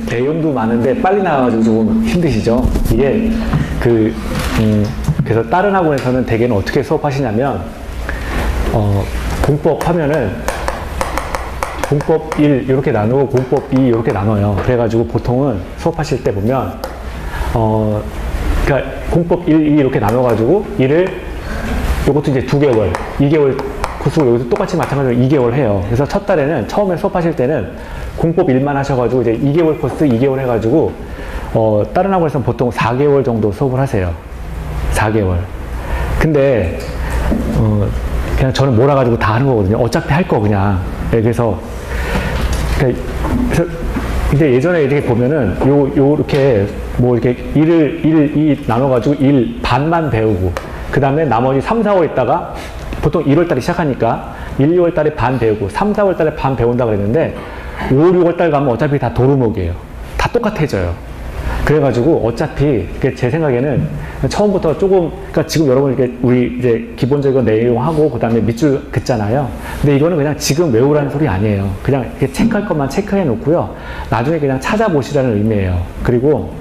내용도 많은데 빨리 나와가지고 조금 힘드시죠? 이게 그래서 다른 학원에서는 대개는 어떻게 수업하시냐면 공법 하면은 공법 1 이렇게 나누고 공법 2 이렇게 나눠요. 그래가지고 보통은 수업하실 때 보면 그러니까 공법 1, 2 이렇게 나눠가지고 1을 요것도 이제 2개월, 2개월 코스고 여기서 똑같이 마찬가지로 2개월 해요. 그래서 첫 달에는 처음에 수업하실 때는 공법 1만 하셔가지고 이제 2개월 코스 2개월 해가지고 다른 학원에서는 보통 4개월 정도 수업을 하세요. 4개월. 근데 그냥 저는 몰아가지고 다 하는 거거든요. 어차피 할 거 그냥. 네, 그래서 근데 예전에 이렇게 보면은 요렇게 뭐 이렇게 2 나눠가지고 1 반만 배우고 그 다음에 나머지 3, 4월 있다가 보통 1월 달에 시작하니까 1, 2월 달에 반 배우고 3, 4월 달에 반 배운다 그랬는데 5, 6월 달 가면 어차피 다 도루묵이에요. 다 똑같아져요. 그래가지고 어차피 제 생각에는 처음부터 조금 그러니까 지금 여러분 이렇게 우리 이제 기본적인 내용하고 그 다음에 밑줄 긋잖아요. 근데 이거는 그냥 지금 외우라는 소리 아니에요. 그냥 이렇게 체크할 것만 체크해 놓고요. 나중에 그냥 찾아보시라는 의미예요. 그리고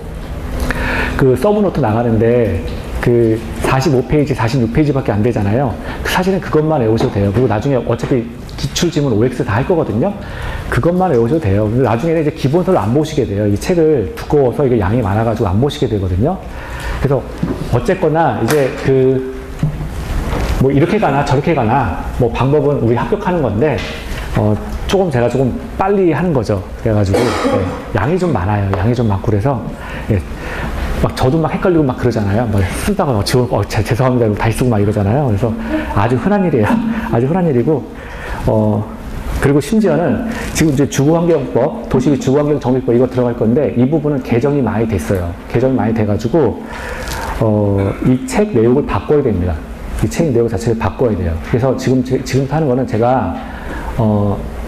그 서브노트 나가는데 그 45페이지, 46페이지밖에 안 되잖아요. 사실은 그것만 외우셔도 돼요. 그리고 나중에 어차피 기출지문 OX 다 할 거거든요. 그것만 외우셔도 돼요. 근데 나중에는 이제 기본서를 안 보시게 돼요. 이 책을 두꺼워서 이게 양이 많아가지고 안 보시게 되거든요. 그래서 어쨌거나 이제 뭐 이렇게 가나 저렇게 가나 뭐 방법은 우리 합격하는 건데 조금 제가 조금 빨리 하는 거죠. 그래가지고 양이 좀 많아요. 양이 좀 많고 그래서 막 저도 막 헷갈리고 막 그러잖아요. 막 쓰다가 지금 죄송합니다 이러고 다시 쓰고 막 이러잖아요. 그래서 아주 흔한 일이에요. 아주 흔한 일이고 그리고 심지어는 지금 이제 주거환경법, 도시 주거환경정비법 이거 들어갈 건데 이 부분은 개정이 많이 됐어요. 개정이 많이 돼가지고 이 책 내용을 바꿔야 됩니다. 이 책 내용 자체를 바꿔야 돼요. 그래서 지금부터 하는 거는 제가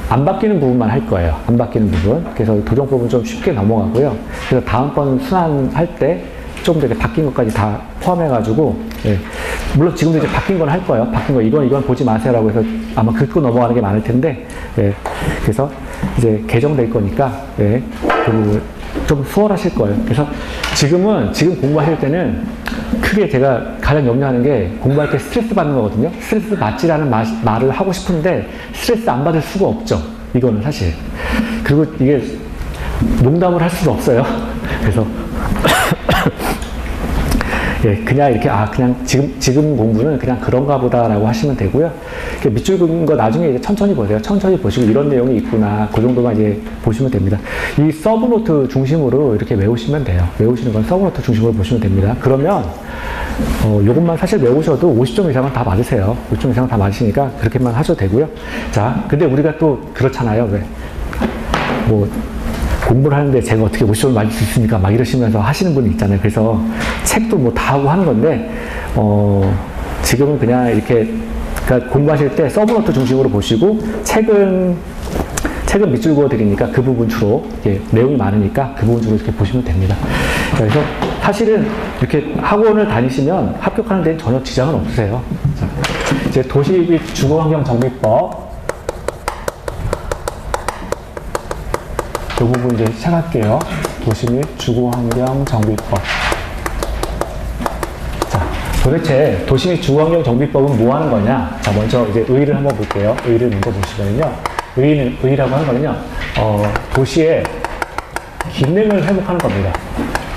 안 바뀌는 부분만 할 거예요. 안 바뀌는 부분. 그래서 도정법은 좀 쉽게 넘어가고요. 그래서 다음번 순환할 때 좀 더 바뀐 것까지 다 포함해가지고, 물론 지금도 이제 바뀐 건 할 거예요. 바뀐 거, 이건 보지 마세요라고 해서 아마 긁고 넘어가는 게 많을 텐데, 그래서 이제 개정될 거니까, 그 부분 좀 수월하실 거예요. 그래서 지금 공부하실 때는 크게 제가 가장 염려하는 게 공부할 때 스트레스 받는 거거든요. 스트레스 받지라는 말을 하고 싶은데 스트레스 안 받을 수가 없죠. 이거는 사실. 그리고 이게 농담을 할 수도 없어요. 그래서 그냥 이렇게 그냥 지금 공부는 그냥 그런가 보다라고 하시면 되고요. 밑줄 긋는 거 나중에 이제 천천히 보세요. 천천히 보시고 이런 내용이 있구나. 그 정도만 이제 보시면 됩니다. 이 서브노트 중심으로 이렇게 외우시면 돼요. 외우시는 건 서브노트 중심으로 보시면 됩니다. 그러면 요것만 사실 외우셔도 50점 이상은 다 맞으세요. 50점 이상은 다 맞으시니까 그렇게만 하셔도 되고요. 자, 근데 우리가 또 그렇잖아요. 왜? 뭐 공부를 하는데 제가 어떻게 50점을 맞을 수 있습니까? 막 이러시면서 하시는 분이 있잖아요. 그래서 책도 뭐 다 하고 하는 건데 지금은 그냥 이렇게 그러니까 공부하실 때 서브노트 중심으로 보시고 책은 밑줄 그어 드리니까 그 부분 주로 내용이 많으니까 그 부분 주로 이렇게 보시면 됩니다. 그래서 사실은 이렇게 학원을 다니시면 합격하는 데는 전혀 지장은 없으세요. 자, 이제 도시 및 주거환경정비법 이 부분 이제 시작할게요. 도시 및 주거환경정비법. 자, 도대체 도시 및 주거환경정비법은 뭐 하는 거냐? 자, 먼저 이제 의의를 한번 볼게요. 의의를 먼저 보시면요. 의의라고 하는 거는요, 도시의 기능을 회복하는 겁니다.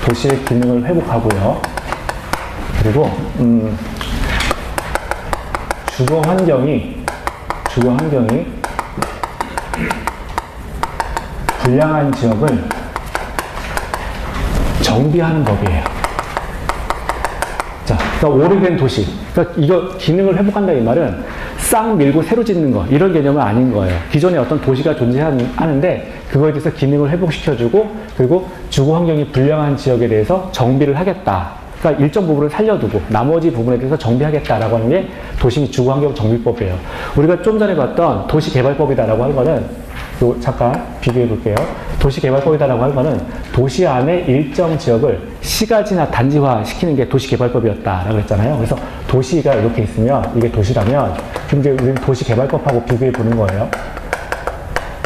도시의 기능을 회복하고요. 그리고, 주거환경이 불량한 지역을 정비하는 법이에요. 자, 그러니까 오래된 도시. 그러니까 이거 기능을 회복한다 이 말은 싹 밀고 새로 짓는 거 이런 개념은 아닌 거예요. 기존에 어떤 도시가 존재하는데 그거에 대해서 기능을 회복시켜주고 그리고 주거환경이 불량한 지역에 대해서 정비를 하겠다. 그러니까 일정 부분을 살려두고 나머지 부분에 대해서 정비하겠다라고 하는 게 도시 및 주거환경 정비법이에요. 우리가 좀 전에 봤던 도시개발법이다라고 하는 거는 잠깐 비교해 볼게요. 도시개발법이다라고 하는 거는 도시 안에 일정 지역을 시가지나 단지화 시키는 게 도시개발법이었다라고 했잖아요. 그래서 도시가 이렇게 있으면 이게 도시라면 그럼 이제 우리는 도시개발법하고 비교해 보는 거예요.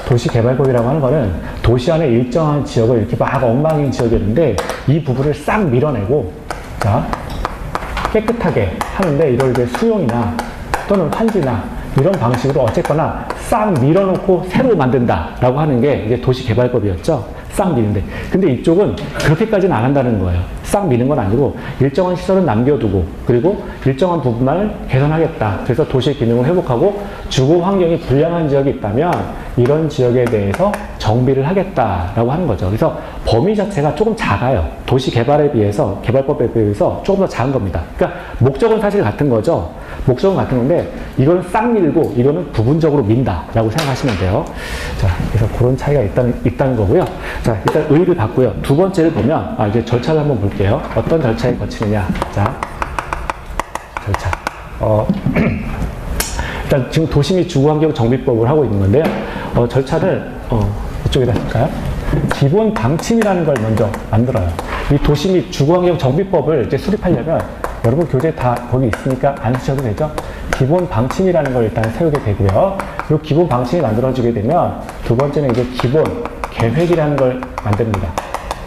도시개발법이라고 하는 거는 도시 안에 일정한 지역을 이렇게 막 엉망인 지역이었는데 이 부분을 싹 밀어내고 자 깨끗하게 하는데 이걸 이제 수용이나 또는 환지나 이런 방식으로 어쨌거나 싹 밀어놓고 새로 만든다라고 하는 게 이제 도시개발법이었죠. 싹 미는데. 근데 이쪽은 그렇게까지는 안 한다는 거예요. 싹 미는 건 아니고 일정한 시설은 남겨두고 그리고 일정한 부분만 개선하겠다. 그래서 도시의 기능을 회복하고 주거 환경이 불량한 지역이 있다면 이런 지역에 대해서 정비를 하겠다라고 하는 거죠. 그래서 범위 자체가 조금 작아요. 도시 개발에 비해서, 개발법에 비해서 조금 더 작은 겁니다. 그러니까 목적은 사실 같은 거죠. 목적은 같은 건데 이거는 싹 밀고 이거는 부분적으로 민다라고 생각하시면 돼요. 자, 그래서 그런 차이가 있다는 거고요. 자, 일단 의의를 받고요. 두 번째를 보면 이제 절차를 한번 볼게요. 어떤 절차에 거치느냐. 자, 절차. 일단 지금 도시 및 주거환경 정비법을 하고 있는 건데요. 절차를 이쪽에다 쓸까요? 기본 방침이라는 걸 먼저 만들어요. 이 도시 및 주거환경 정비법을 이제 수립하려면 여러분 교재 다 거기 있으니까 안 쓰셔도 되죠? 기본 방침이라는 걸 일단 세우게 되고요. 그리고 기본 방침이 만들어지게 되면 두 번째는 이제 기본 계획이라는 걸 만듭니다.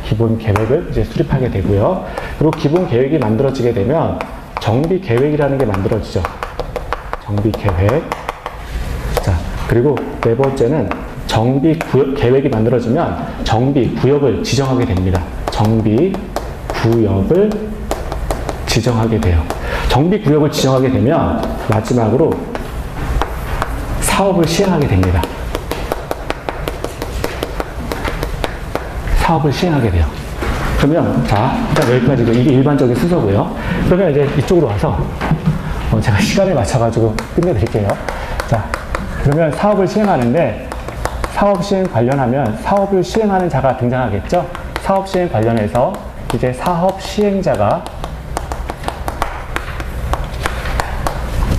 기본 계획을 이제 수립하게 되고요. 그리고 기본 계획이 만들어지게 되면 정비 계획이라는 게 만들어지죠. 정비 계획. 자, 그리고 네 번째는 정비 계획이 만들어지면 정비 구역을 지정하게 됩니다. 정비 구역을 지정하게 돼요. 정비 구역을 지정하게 되면 마지막으로 사업을 시행하게 됩니다. 사업을 시행하게 돼요. 그러면 자, 일단 여기까지도 이게 일반적인 순서고요. 그러면 이제 이쪽으로 와서 제가 시간에 맞춰가지고 끝내드릴게요. 자, 그러면 사업을 시행하는데 사업 시행 관련하면 사업을 시행하는 자가 등장하겠죠? 사업 시행 관련해서 이제 사업 시행자가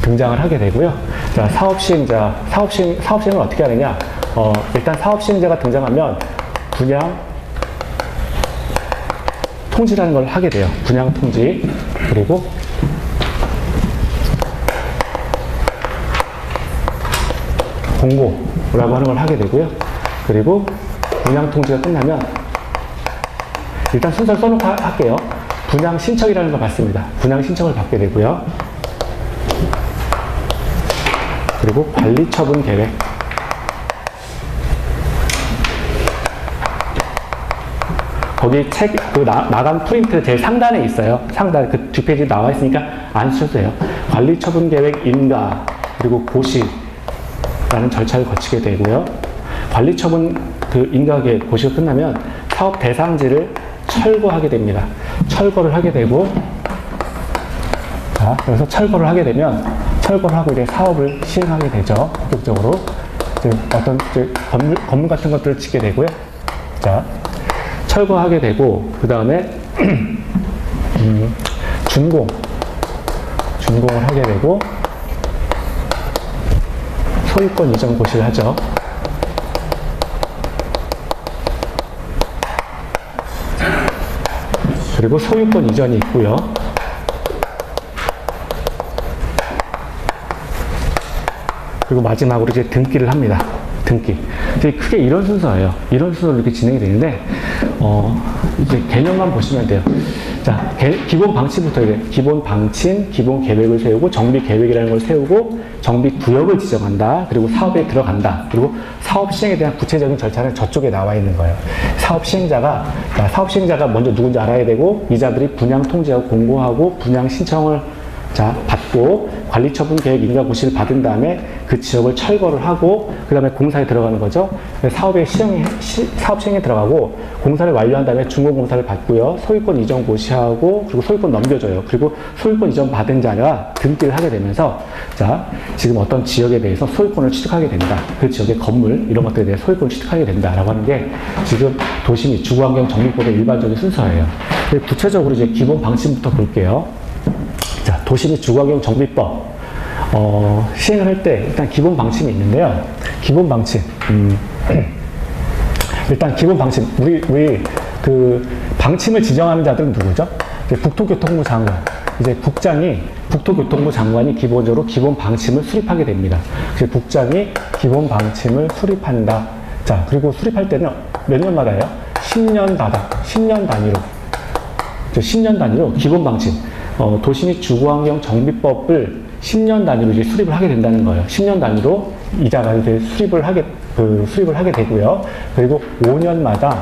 등장을 하게 되고요. 자, 사업 시행자, 사업 시행을 어떻게 하느냐? 일단 사업 시행자가 등장하면 분양 통지라는 걸 하게 돼요. 분양 통지. 그리고 공고라고 하는 걸 하게 되고요. 그리고 분양 통지가 끝나면 일단 순서를 써놓고 할게요. 분양 신청이라는 걸 받습니다. 분양 신청을 받게 되고요. 그리고 관리 처분 계획. 거기 나간 프린트 제일 상단에 있어요. 상단 그 뒷페이지 나와 있으니까 안 쓰셔도 돼요. 관리 처분 계획 인가 그리고 고시 라는 절차를 거치게 되고요. 관리 처분 그 인가 계획 고시가 끝나면 사업 대상지를 철거하게 됩니다. 철거를 하게 되고 자, 그래서 철거를 하게 되면 철거를 하고 이제 사업을 시행하게 되죠. 본격적으로 어떤 건물 같은 것들을 짓게 되고요. 자, 철거하게 되고 그 다음에 준공을 하게 되고 소유권 이전 고시를 하죠. 그리고 소유권 이전이 있고요. 그리고 마지막으로 이제 등기를 합니다. 등기. 크게 이런 순서예요. 이런 순서로 이렇게 진행이 되는데, 이제 개념만 보시면 돼요. 자, 기본 방침부터 이제 기본 방침, 기본 계획을 세우고 정비 계획이라는 걸 세우고 정비 구역을 지정한다. 그리고 사업에 들어간다. 그리고 사업 시행에 대한 구체적인 절차는 저쪽에 나와 있는 거예요. 사업 시행자가 먼저 누군지 알아야 되고 이자들이 분양 통지하고 공고하고 분양 신청을 받고 관리처분 계획 인가 고시를 받은 다음에 그 지역을 철거를 하고 그 다음에 공사에 들어가는 거죠. 사업 시행에 들어가고 공사를 완료한 다음에 준공공사를 받고요. 소유권 이전 고시하고 그리고 소유권 넘겨줘요. 그리고 소유권 이전 받은 자가 등기를 하게 되면서 자, 지금 어떤 지역에 대해서 소유권을 취득하게 된다. 그 지역의 건물 이런 것들에 대해 소유권을 취득하게 된다라고 하는 게 지금 도시 및 주거환경 정비법의 일반적인 순서예요. 구체적으로 이제 기본 방침부터 볼게요. 자, 도시 및 주거환경 정비법 시행을 할 때 일단 기본 방침이 있는데요. 기본 방침 일단 기본 방침 우리 그 방침을 지정하는 자들은 누구죠? 이제 국토교통부 장관. 이제 국토교통부 장관이 기본적으로 기본 방침을 수립하게 됩니다. 그래서 국장이 기본 방침을 수립한다. 자, 그리고 수립할 때는 몇 년마다예요? 10년 단위로. 10년 단위로 기본 방침, 도시 및 주거환경 정비법을 10년 단위로 이제 수립을 하게 된다는 거예요. 10년 단위로 이자가 이제 수립을 하게 되고요. 그리고 5년마다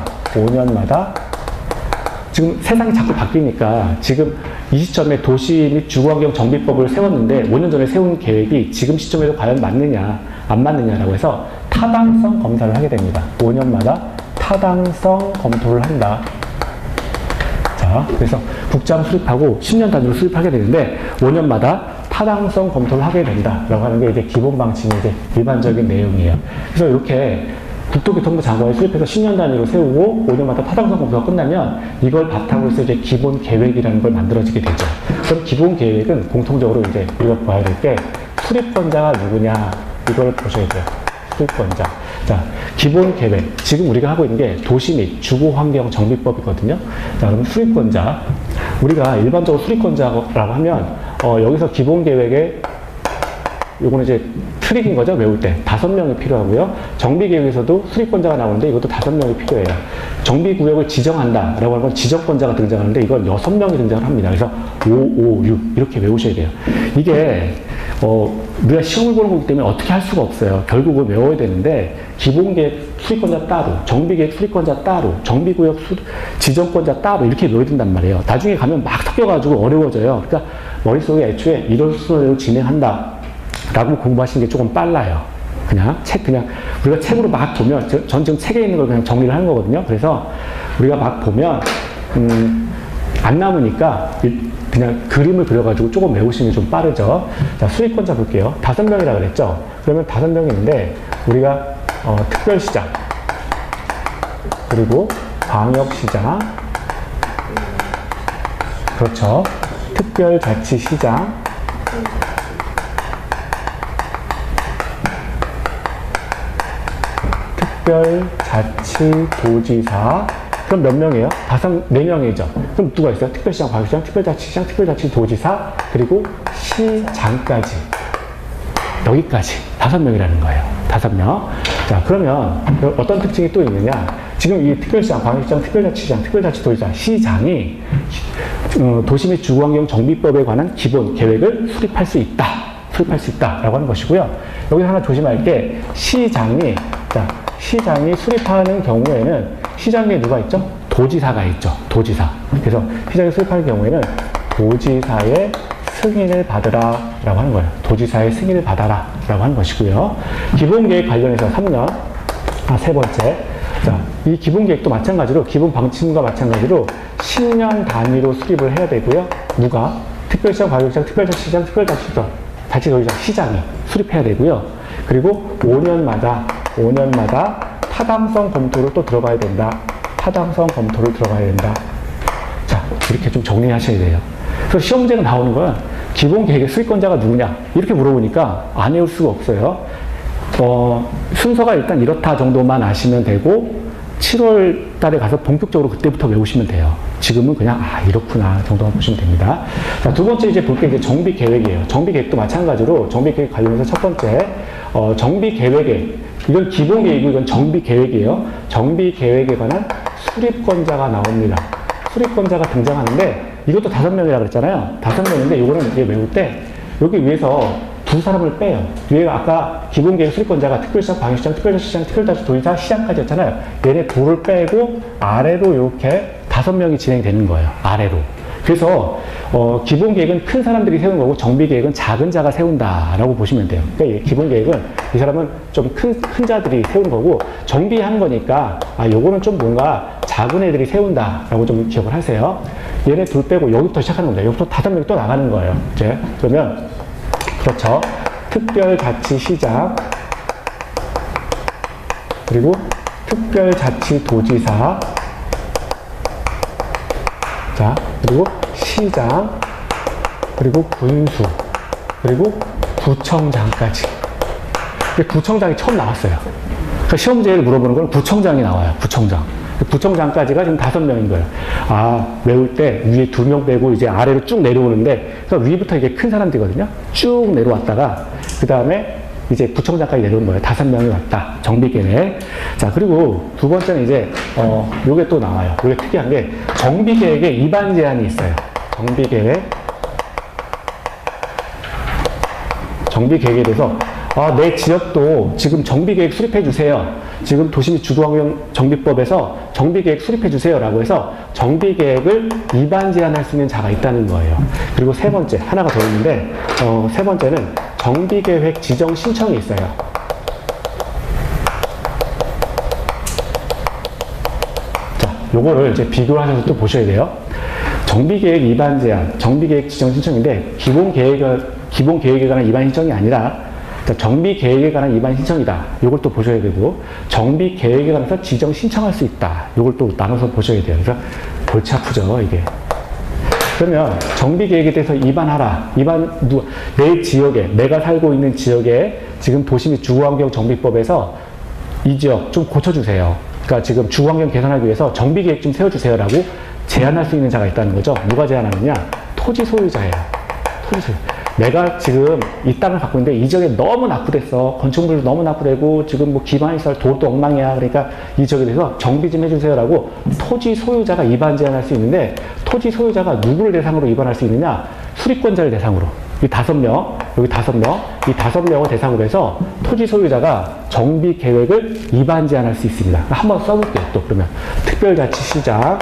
지금 세상이 자꾸 바뀌니까 지금 이 시점에 도시 및 주거환경 정비법을 세웠는데 5년 전에 세운 계획이 지금 시점에도 과연 맞느냐, 안 맞느냐라고 해서 타당성 검사를 하게 됩니다. 5년마다 타당성 검토를 한다. 자, 그래서 국장 수립하고 10년 단위로 수립하게 되는데 5년마다 타당성 검토를 하게 된다라고 하는 게 이제 기본 방침의 이제 일반적인 내용이에요. 그래서 이렇게 국토교통부 장관이 수립해서 10년 단위로 세우고 5년마다 타당성 검토가 끝나면 이걸 바탕으로 해서 이제 기본 계획이라는 걸 만들어지게 되죠. 그럼 기본 계획은 공통적으로 이제 우리가 봐야 될 게 수립권자가 누구냐 이걸 보셔야 돼요. 수립권자. 자, 기본 계획. 지금 우리가 하고 있는 게 도시 및 주거환경 정비법이거든요. 자, 그럼 수립권자. 우리가 일반적으로 수립권자라고 하면 여기서 기본 계획에 요거는 이제 트릭인 거죠. 외울 때 5명이 필요하고요. 정비계획에서도 수립권자가 나오는데 이것도 5명이 필요해요. 정비구역을 지정한다 라고 하는 건 지정권자가 등장하는데 이건 6명이 등장을 합니다. 그래서 5, 5, 6 이렇게 외우셔야 돼요. 이게 우리가 시험을 보는 거기 때문에 어떻게 할 수가 없어요. 결국은 외워야 되는데 기본계획 수립권자 따로, 정비계획 수립권자 따로, 정비구역 지정권자 따로 이렇게 외워야 된단 말이에요. 나중에 가면 막 섞여가지고 어려워져요. 그러니까 머릿속에 애초에 이런 순서대로 진행한다 라고 공부하시는 게 조금 빨라요. 그냥 우리가 책으로 막 보면, 전 지금 책에 있는 걸 그냥 정리를 하는 거거든요. 그래서 우리가 막 보면, 안 남으니까 그냥 그림을 그려가지고 조금 외우시는 게 좀 빠르죠. 자, 수립권자 볼게요. 5명이라 그랬죠. 그러면 5명이 있는데, 우리가, 특별시장, 그리고 광역시장, 그렇죠. 특별자치시장, 특별자치도지사. 그럼 몇 명이에요? 4명이죠. 그럼 누가 있어요? 특별시장, 광역시장, 특별자치시장, 특별자치도지사, 그리고 시장까지. 여기까지 5명이라는 거예요. 5명. 자, 그러면 어떤 특징이 또 있느냐? 지금 이 특별시장, 광역시장, 특별자치시장, 특별자치도지사, 시장이 도시 및 주거환경 정비법에 관한 기본 계획을 수립할 수 있다라고 하는 것이고요. 여기 하나 조심할 게 시장이 수립하는 경우에는 시장에 누가 있죠? 도지사가 있죠. 도지사. 그래서 시장이 수립하는 경우에는 도지사의 승인을 받으라 라고 하는 거예요. 도지사의 승인을 받아라 라고 하는 것이고요. 기본계획 관련해서 3년, 세 번째. 자, 이 기본계획도 마찬가지로, 기본 방침과 마찬가지로 10년 단위로 수립을 해야 되고요. 누가? 특별시장, 광역시장, 특별자치시장, 자치도지사, 시장이 수립해야 되고요. 그리고 5년마다 타당성 검토를 또 들어가야 된다. 타당성 검토를 들어가야 된다. 자, 이렇게 좀 정리하셔야 돼요. 그래서 시험 문제가 나오는 건 기본 계획의 수립권자가 누구냐? 이렇게 물어보니까 안 외울 수가 없어요. 순서가 일단 이렇다 정도만 아시면 되고 7월 달에 가서 본격적으로 그때부터 외우시면 돼요. 지금은 그냥 이렇구나 정도만 보시면 됩니다. 자, 두 번째 이제 볼 게 이제 정비 계획이에요. 정비 계획도 마찬가지로 정비 계획 관련해서 첫 번째 정비 계획에 이건 기본 계획이고 이건 정비 계획이에요. 정비 계획에 관한 수립권자가 나옵니다. 수립권자가 등장하는데 이것도 5명이라고 그랬잖아요. 5명인데 이거는 이제 외울 때 여기 위에서 2사람을 빼요. 위에가 아까 기본 계획 수립권자가 특별시장, 광역시장, 특별자치시장, 특별자치도지사, 시장까지 였잖아요. 얘네 2를 빼고 아래로 이렇게 5명이 진행이 되는 거예요. 아래로. 그래서 기본 계획은 큰 사람들이 세우는 거고 정비 계획은 작은 자가 세운다라고 보시면 돼요. 그러니까 기본 계획은 이 사람은 좀 큰 자들이 세우는 거고 정비하는 거니까 요거는 좀 뭔가 작은 애들이 세운다라고 좀 기억을 하세요. 얘네 2 빼고 여기부터 시작하는 겁니다. 여기부터 5명이 또 나가는 거예요. 이제 그러면 그렇죠. 특별자치시장 그리고 특별자치도지사 자, 그리고 시장, 그리고 군수, 그리고 구청장까지. 구청장이 처음 나왔어요. 그러니까 시험 문제를 물어보는 건 구청장이 나와요. 구청장. 구청장까지가 지금 5명인 거예요. 외울 때 위에 2명 빼고 이제 아래로 쭉 내려오는데, 그러니까 위부터 이게 큰 사람들이거든요. 쭉 내려왔다가, 그 다음에 이제 구청장까지 내려온 거예요. 5명이 왔다. 정비계획. 자, 그리고 두 번째는 이제, 요게 또 나와요. 요게 특이한 게 정비계획에 입안 제한이 있어요. 정비계획에 대해서, 내 지역도 지금 정비계획 수립해 주세요. 지금 도시및 주거환경 정비법에서 정비계획 수립해 주세요. 라고 해서 정비계획을 입안 제한할 수 있는 자가 있다는 거예요. 그리고 세 번째, 하나가 더 있는데, 세 번째는 정비계획 지정 신청이 있어요. 자, 요거를 이제 비교를 하셔서 또 보셔야 돼요. 정비계획 입안 제한, 정비계획 지정 신청인데, 기본계획에 관한 입안 신청이 아니라, 정비계획에 관한 입안 신청이다. 요걸 또 보셔야 되고, 정비계획에 관해서 지정 신청할 수 있다. 요걸 또 나눠서 보셔야 돼요. 그래서 골치 아프죠, 이게. 그러면 정비계획에 대해서 입안하라. 내 지역에, 내가 살고 있는 지역에 지금 도시 및 주거환경 정비법에서 이 지역 좀 고쳐주세요. 그러니까 지금 주거환경 개선하기 위해서 정비계획 좀 세워주세요라고 제안할 수 있는 자가 있다는 거죠. 누가 제안하느냐? 토지 소유자예요. 토지 소유. 내가 지금 이 땅을 갖고 있는데 이 지역에 너무 낙후됐어. 건축물도 너무 낙후되고 지금 뭐 기반시설 도로도 엉망이야. 그러니까 이 지역에 대해서 정비 좀 해주세요라고 토지 소유자가 입안 제안할 수 있는데 토지 소유자가 누구를 대상으로 입안할 수 있느냐? 수리권자를 대상으로. 이 5명, 여기 5명, 이 5명을 대상으로 해서 토지 소유자가 정비 계획을 입안 제안할 수 있습니다. 한번 써볼게요. 또 그러면 특별자치시장,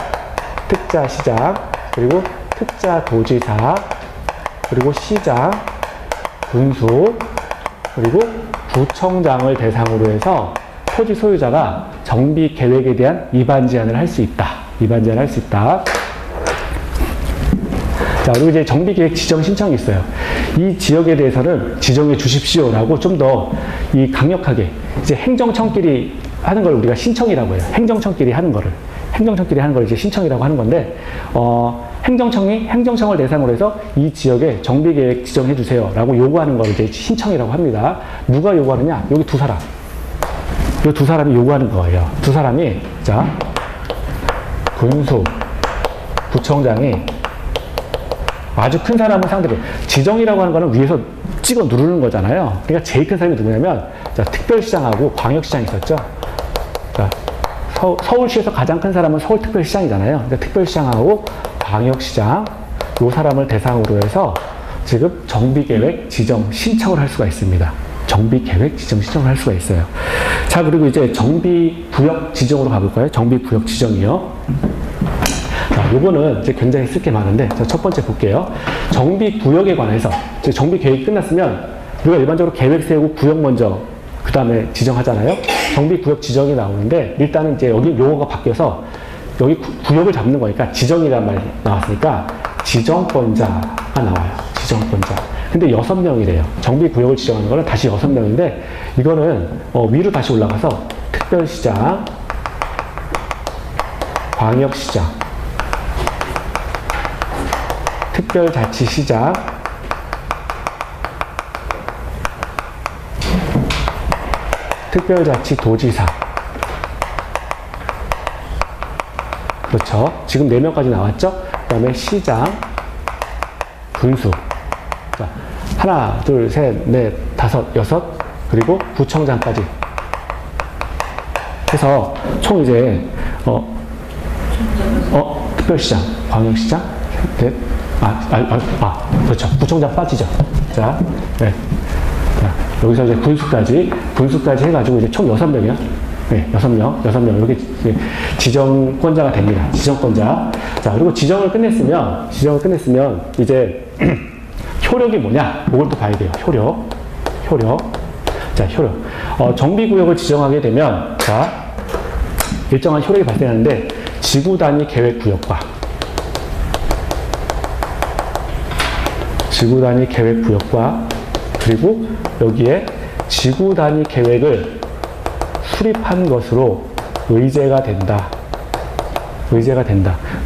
특자시장, 그리고 특자도지사, 그리고 시장, 군수, 그리고 구청장을 대상으로 해서 토지 소유자가 정비 계획에 대한 입안 제안을 할 수 있다. 입안 제안을 할 수 있다. 자, 그리고 이제 정비계획 지정 신청이 있어요. 이 지역에 대해서는 지정해 주십시오라고 좀 더 이 강력하게 이제 행정청끼리 하는 걸 우리가 신청이라고 해요. 행정청끼리 하는 걸 이제 신청이라고 하는 건데, 행정청이 행정청을 대상으로 해서 이 지역에 정비계획 지정해 주세요라고 요구하는 걸 이제 신청이라고 합니다. 누가 요구하느냐? 여기 두 사람. 이 두 사람이 요구하는 거예요. 두 사람이, 자, 군수, 구청장이 아주 큰 사람을 상대로, 지정이라고 하는 거는 위에서 찍어 누르는 거잖아요. 그러니까 제일 큰 사람이 누구냐면, 자, 특별시장하고 광역시장이 있었죠. 자, 서울시에서 가장 큰 사람은 서울특별시장이잖아요. 그러니까 특별시장하고 광역시장, 요 사람을 대상으로 해서 지금 정비계획 지정 신청을 할 수가 있습니다. 정비계획 지정 신청을 할 수가 있어요. 자, 그리고 이제 정비구역 지정으로 가볼까요? 정비구역 지정이요. 자, 요거는 이제 굉장히 쓸 게 많은데, 자, 첫 번째 볼게요. 정비구역에 관해서, 이제 정비계획이 끝났으면, 우리가 일반적으로 계획 세우고 구역 먼저, 그 다음에 지정하잖아요? 정비구역 지정이 나오는데, 일단은 이제 여기 용어가 바뀌어서, 여기 구역을 잡는 거니까, 지정이란 말이 나왔으니까, 지정권자가 나와요. 지정권자. 근데 6명이래요. 정비구역을 지정하는 거는 다시 6명인데, 이거는, 위로 다시 올라가서, 특별시장, 광역시장, 특별자치시장, 특별자치도지사. 그렇죠. 지금 4명까지 나왔죠? 그 다음에 시장, 군수. 자, 하나, 둘, 셋, 넷, 다섯, 여섯, 그리고 구청장까지 해서 총 이제, 특별시장, 광역시장, 넷, 그렇죠. 구청장 빠지죠. 자, 네. 자, 여기서 이제 군수까지 해가지고 이제 총 6명이요. 네, 6명. 이렇게 지정권자가 됩니다. 지정권자. 자, 그리고 지정을 끝냈으면 이제 효력이 뭐냐? 이걸 또 봐야 돼요. 효력. 자, 효력. 정비구역을 지정하게 되면, 자, 일정한 효력이 발생하는데, 지구 단위 계획구역과 그리고 여기에 지구 단위 계획을 수립한 것으로 의제가 된다.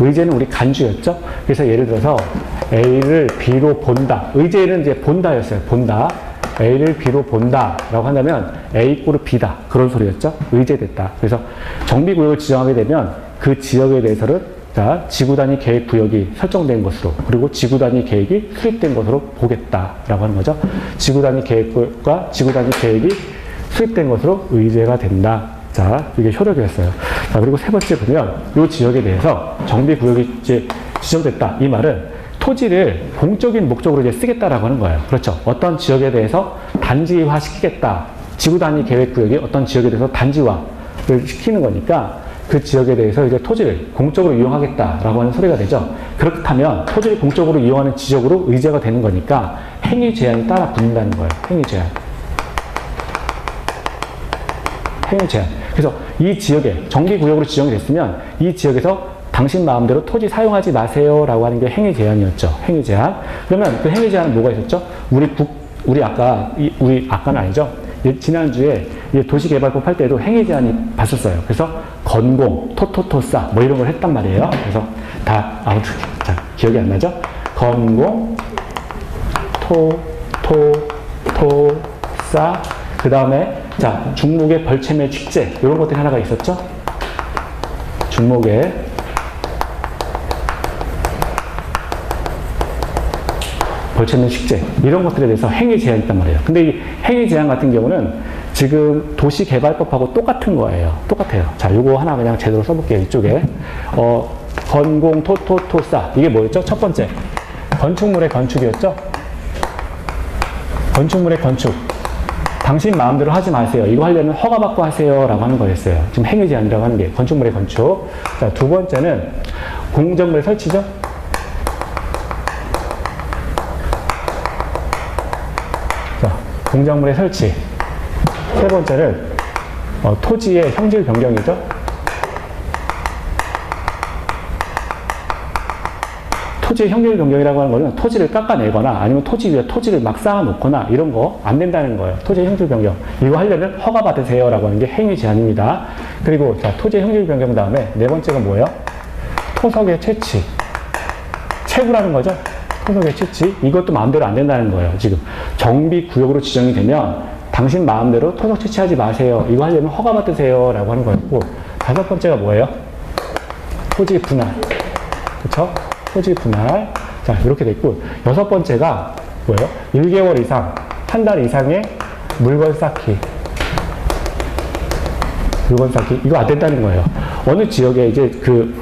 의제는 우리 간주였죠? 그래서 예를 들어서 A를 B로 본다. 의제는 이제 본다였어요. 본다. A를 B로 본다라고 한다면 A 꼴은 B다. 그런 소리였죠? 의제됐다. 그래서 정비구역을 지정하게 되면 그 지역에 대해서는 자, 지구 단위 계획 구역이 설정된 것으로, 그리고 지구 단위 계획이 수립된 것으로 보겠다라고 하는 거죠. 지구 단위 계획과 지구 단위 계획이 수립된 것으로 의제가 된다. 자, 이게 효력이었어요. 자, 그리고 세 번째 보면 이 지역에 대해서 정비 구역이 이제 지정됐다. 이 말은 토지를 공적인 목적으로 이제 쓰겠다라고 하는 거예요. 그렇죠. 어떤 지역에 대해서 단지화 시키겠다. 지구 단위 계획 구역이 어떤 지역에 대해서 단지화를 시키는 거니까 그 지역에 대해서 이제 토지를 공적으로 이용하겠다라고 하는 소리가 되죠. 그렇다면 토지를 공적으로 이용하는 지적으로 의제가 되는 거니까 행위 제한이 따라 붙는다는 거예요. 행위 제한. 행위 제한. 그래서 이 지역에 정비구역으로 지정이 됐으면 이 지역에서 당신 마음대로 토지 사용하지 마세요 라고 하는 게 행위 제한이었죠. 행위 제한. 그러면 그 행위 제한은 뭐가 있었죠? 우리 아까는 아니죠. 지난주에 도시개발법 할 때도 행위 제한이 봤었어요. 그래서 건공, 토토토싸 뭐 이런 걸 했단 말이에요. 그래서 다 아무튼 자, 기억이 안 나죠? 건공, 토토토싸 그 다음에 자 중목의 벌채매 축제 이런 것들이 하나가 있었죠. 중목의 벌채매 축제 이런 것들에 대해서 행위 제한이 있단 말이에요. 근데 이 행위 제한 같은 경우는 지금 도시개발법하고 똑같은 거예요. 똑같아요. 자, 요거 하나 그냥 제대로 써볼게요. 이쪽에 건공, 토토토싸 이게 뭐였죠? 첫 번째 건축물의 건축이었죠. 건축물의 건축. 당신 마음대로 하지 마세요. 이거 하려면 허가받고 하세요 라고 하는 거였어요. 지금 행위 제한이라고 하는 게 건축물의 건축. 자, 두 번째는 공정물 설치죠. 자, 공작물의 설치. 세 번째는 토지의 형질 변경이죠. 토지의 형질 변경이라고 하는 거는 토지를 깎아내거나 아니면 토지 위에 토지를 막 쌓아놓거나 이런 거 안 된다는 거예요. 토지의 형질 변경. 이거 하려면 허가 받으세요 라고 하는 게 행위 제한입니다. 그리고 자, 토지의 형질 변경 다음에 네 번째가 뭐예요? 토석의 채취. 채구라는 거죠. 토석의 채취. 이것도 마음대로 안 된다는 거예요. 지금 정비구역으로 지정이 되면 당신 마음대로 토석 채취하지 마세요. 이거 하려면 허가 받으세요 라고 하는 거였고 다섯 번째가 뭐예요? 토지 분할. 그쵸? 토지 분할. 자, 이렇게 됐고, 여섯 번째가 뭐예요? 1개월 이상, 한 달 이상의 물건 쌓기. 물건 쌓기. 이거 안 된다는 거예요. 어느 지역에 이제 그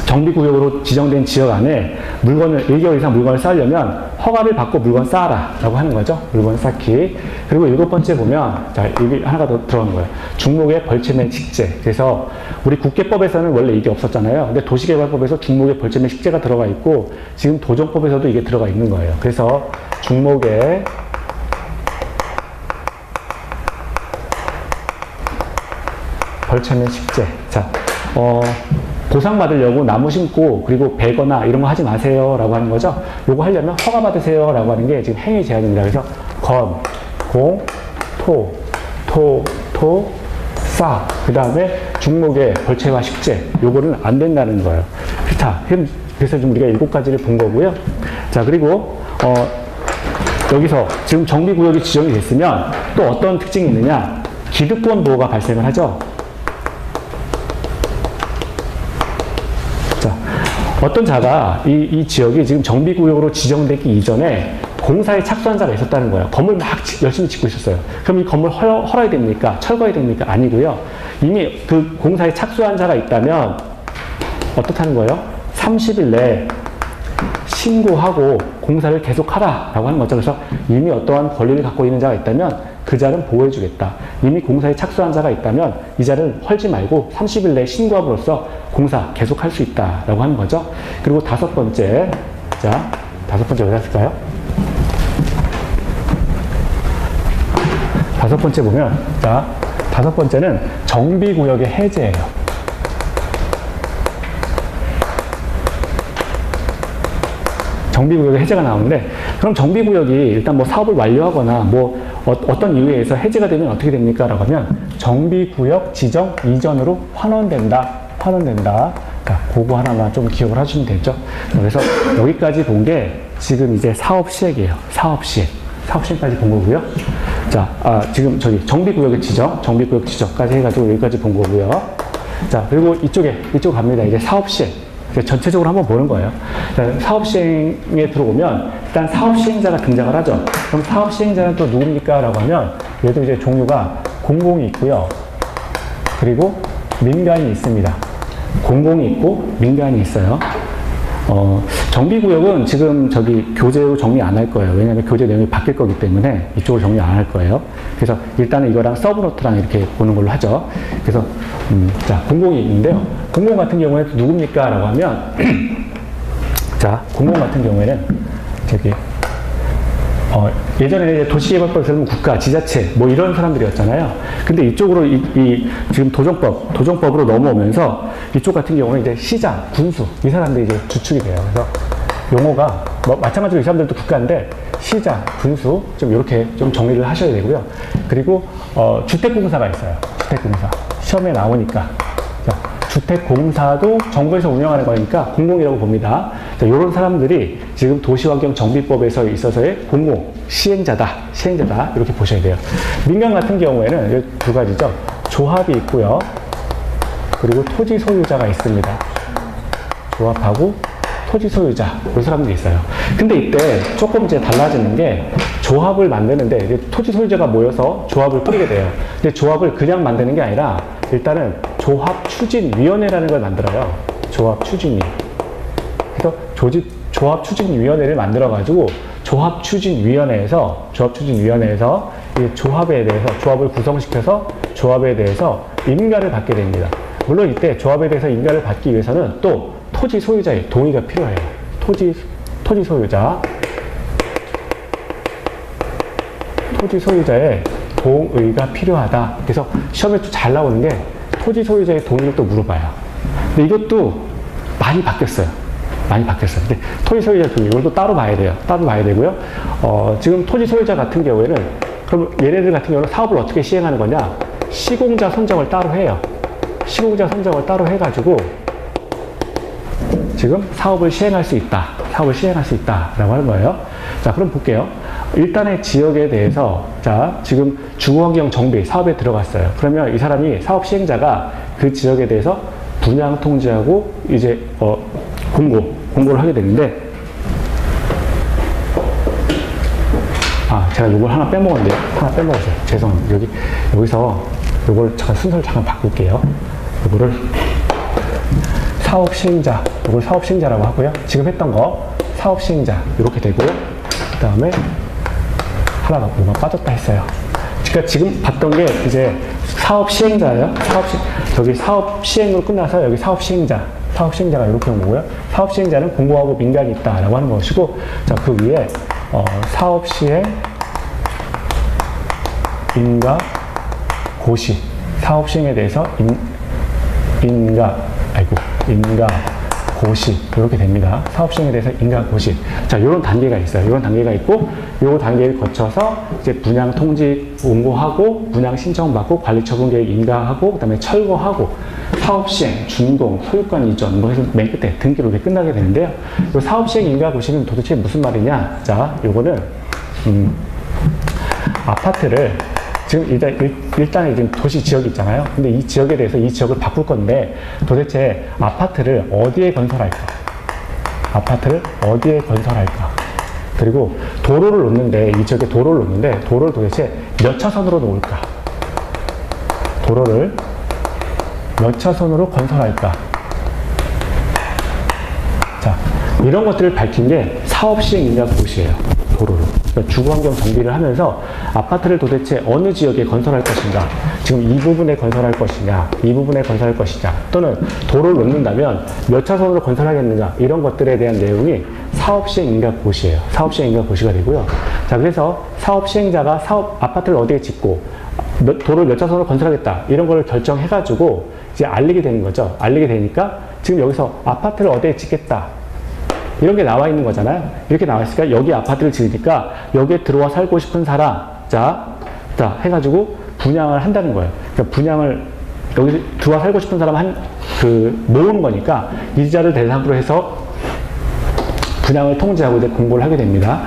정비구역으로 지정된 지역 안에 물건을, 1개월 이상 물건을 쌓으려면 허가를 받고 물건 쌓아라. 라고 하는 거죠. 물건 쌓기. 그리고 일곱 번째 보면, 자, 여기 하나가 더 들어가는 거예요. 중목의 벌채매 식재. 그래서 우리 국계법에서는 원래 이게 없었잖아요. 근데 도시개발법에서 중목의 벌채매 식재가 들어가 있고, 지금 도정법에서도 이게 들어가 있는 거예요. 그래서 중목의 벌채매 식재. 자, 보상받으려고 나무 심고 그리고 베거나 이런 거 하지 마세요 라고 하는 거죠. 요거 하려면 허가 받으세요 라고 하는 게 지금 행위 제한입니다. 그래서 건, 공, 토, 싸. 그 다음에 중목의 벌채와 식재. 요거는 안 된다는 거예요. 자, 그래서 지금 우리가 7가지를 본 거고요. 자, 그리고 여기서 지금 정비구역이 지정이 됐으면 또 어떤 특징이 있느냐. 기득권 보호가 발생을 하죠. 어떤 자가 이 지역이 지금 정비구역으로 지정되기 이전에 공사에 착수한 자가 있었다는 거예요. 건물 막 열심히 짓고 있었어요. 그럼 이 건물 헐어야 됩니까? 철거해야 됩니까? 아니고요. 이미 그 공사에 착수한 자가 있다면 어떻다는 거예요? 30일 내에 신고하고 공사를 계속하라 라고 하는 거죠. 그래서 이미 어떠한 권리를 갖고 있는 자가 있다면 그 자는 보호해주겠다. 이미 공사에 착수한 자가 있다면 이 자를 헐지 말고 30일 내에 신고함으로써 공사 계속할 수 있다라고 하는 거죠. 그리고 다섯 번째, 자, 다섯 번째 어디 갔을까요? 다섯 번째 보면, 자, 다섯 번째는 정비구역의 해제예요. 정비구역의 해제가 나오는데, 그럼 정비구역이 일단 뭐 사업을 완료하거나 뭐 어떤 이유에 의해서 해제가 되면 어떻게 됩니까? 라고 하면 정비구역 지정 이전으로 환원된다. 자, 그거 하나만 좀 기억을 하시면 되죠. 그래서 여기까지 본 게 지금 이제 사업 시행이에요. 사업 시행까지 본 거고요. 자, 지금 저기 정비구역의 지정, 정비구역 지정까지 해가지고 여기까지 본 거고요. 자, 그리고 이쪽 갑니다. 이제 사업 시행. 전체적으로 한번 보는 거예요. 사업 시행에 들어오면 일단 사업 시행자가 등장을 하죠. 그럼 사업 시행자는 또 누굽니까? 라고 하면 얘도 이제 종류가 공공이 있고요. 그리고 민간이 있습니다. 공공이 있고 민간이 있어요. 정비구역은 지금 저기 교재로 정리 안 할 거예요. 왜냐하면 교재 내용이 바뀔 거기 때문에 이쪽으로 정리 안 할 거예요. 그래서 일단은 이거랑 서브노트랑 이렇게 보는 걸로 하죠. 그래서 자, 공공이 있는데요. 공공 같은 경우에는 누굽니까? 라고 하면 자, 공공 같은 경우에는 저기 예전에 이제 도시개발법에서는 국가, 지자체 뭐 이런 사람들이었잖아요. 근데 이쪽으로 지금 도정법으로 넘어오면서 이쪽 같은 경우는 이제 시장, 군수 이 사람들이 이제 주축이 돼요. 그래서 용어가 뭐 마찬가지로 이 사람들도 국가인데 시장, 군수 좀 이렇게 좀 정리를 하셔야 되고요. 그리고 주택공사가 있어요. 주택공사 시험에 나오니까. 자, 주택공사도 정부에서 운영하는 거니까 공공이라고 봅니다. 자, 이런 사람들이 지금 도시환경정비법에서 있어서의 공공, 시행자다 이렇게 보셔야 돼요. 민간 같은 경우에는 두 가지죠. 조합이 있고요. 그리고 토지 소유자가 있습니다. 조합하고 토지 소유자 이 사람들이 있어요. 근데 이때 조금 이제 달라지는 게 조합을 만드는데 이제 토지 소유자가 모여서 조합을 꾸리게 돼요. 근데 조합을 그냥 만드는 게 아니라 일단은 조합추진위원회라는 걸 만들어요. 조합추진위. 그래서 조합추진위원회를 만들어가지고 조합추진위원회에서 이 조합에 대해서 조합을 구성시켜서 조합에 대해서 인가를 받게 됩니다. 물론 이때 조합에 대해서 인가를 받기 위해서는 또 토지 소유자의 동의가 필요해요. 토지 소유자의 동의가 필요하다. 그래서 시험에 또 잘 나오는 게 토지 소유자의 동의를 또 물어봐요. 근데 이것도 많이 바뀌었어요. 근데 토지 소유자 동의 이걸 따로 봐야 돼요. 따로 봐야 되고요. 지금 토지 소유자 같은 경우에는 그럼 얘네들 같은 경우는 사업을 어떻게 시행하는 거냐? 시공자 선정을 따로 해요. 시공자 선정을 따로 해가지고 지금 사업을 시행할 수 있다라고 하는 거예요. 자, 그럼 볼게요. 일단의 지역에 대해서 자, 지금 주거환경 정비 사업에 들어갔어요. 그러면 이 사람이 사업 시행자가 그 지역에 대해서 분양 통지하고 이제 공고를 하게 되는데 제가 이걸 하나 빼먹었는데요. 죄송합니다. 여기서 이걸 잠깐 순서를 잠깐 바꿀게요. 이거를 사업 시행자라고 하고요. 지금 했던 거 사업 시행자 이렇게 되고요. 그 다음에 하나가 뭐가 빠졌다 했어요. 그러니까 지금 봤던 게 이제 사업 시행자예요. 저기 사업 시행으로 끝나서 여기 사업 시행자가 이렇게 온 거고요. 사업 시행자는 공공하고 민간이 있다라고 하는 것이고, 자, 그 위에 사업 시행 인가 고시, 사업 시행에 대해서 인가 고시 이렇게 됩니다. 사업 시행에 대해서 인가 고시. 자, 이런 단계가 있어요. 이런 단계가 있고, 요 단계를 거쳐서 이제 분양 통지 공고하고, 분양 신청받고, 관리 처분 계획 인가하고, 그다음에 철거하고, 사업 시행, 준공, 소유권 이전, 뭐 해서 맨 끝에 등기로 이렇게 끝나게 되는데요. 이 사업 시행 인가 고시는 도대체 무슨 말이냐? 자, 요거는 아파트를 지금 일단은 지금 도시 지역이 있잖아요. 근데 이 지역에 대해서 이 지역을 바꿀 건데 도대체 아파트를 어디에 건설할까? 그리고 도로를 놓는데 이 지역에 도로를 놓는데 도로를 도대체 몇 차선으로 놓을까? 도로를 몇 차선으로 건설할까? 자, 이런 것들을 밝힌 게 사업시행 인가 고시예요. 도로를. 그러니까 주거환경 정비를 하면서 아파트를 도대체 어느 지역에 건설할 것인가, 지금 이 부분에 건설할 것이냐, 이 부분에 건설할 것이냐, 또는 도로를 놓는다면 몇 차선으로 건설하겠는가, 이런 것들에 대한 내용이 사업시행 인가 고시예요. 사업시행 인가 고시가 되고요. 자, 그래서 사업시행자가 아파트를 어디에 짓고 도로를 몇 차선으로 건설하겠다, 이런 걸 결정해가지고 이제 알리게 되는 거죠. 알리게 되니까 지금 여기서 아파트를 어디에 짓겠다, 이런 게 나와 있는 거잖아요. 이렇게 나와 있으니까 여기 아파트를 지으니까 여기에 들어와 살고 싶은 사람, 자 해가지고 분양을 한다는 거예요. 그러니까 분양을 여기 들어와 살고 싶은 사람 모으는 거니까 이자를 대상으로 해서 분양을 통지하고 이제 공고를 하게 됩니다.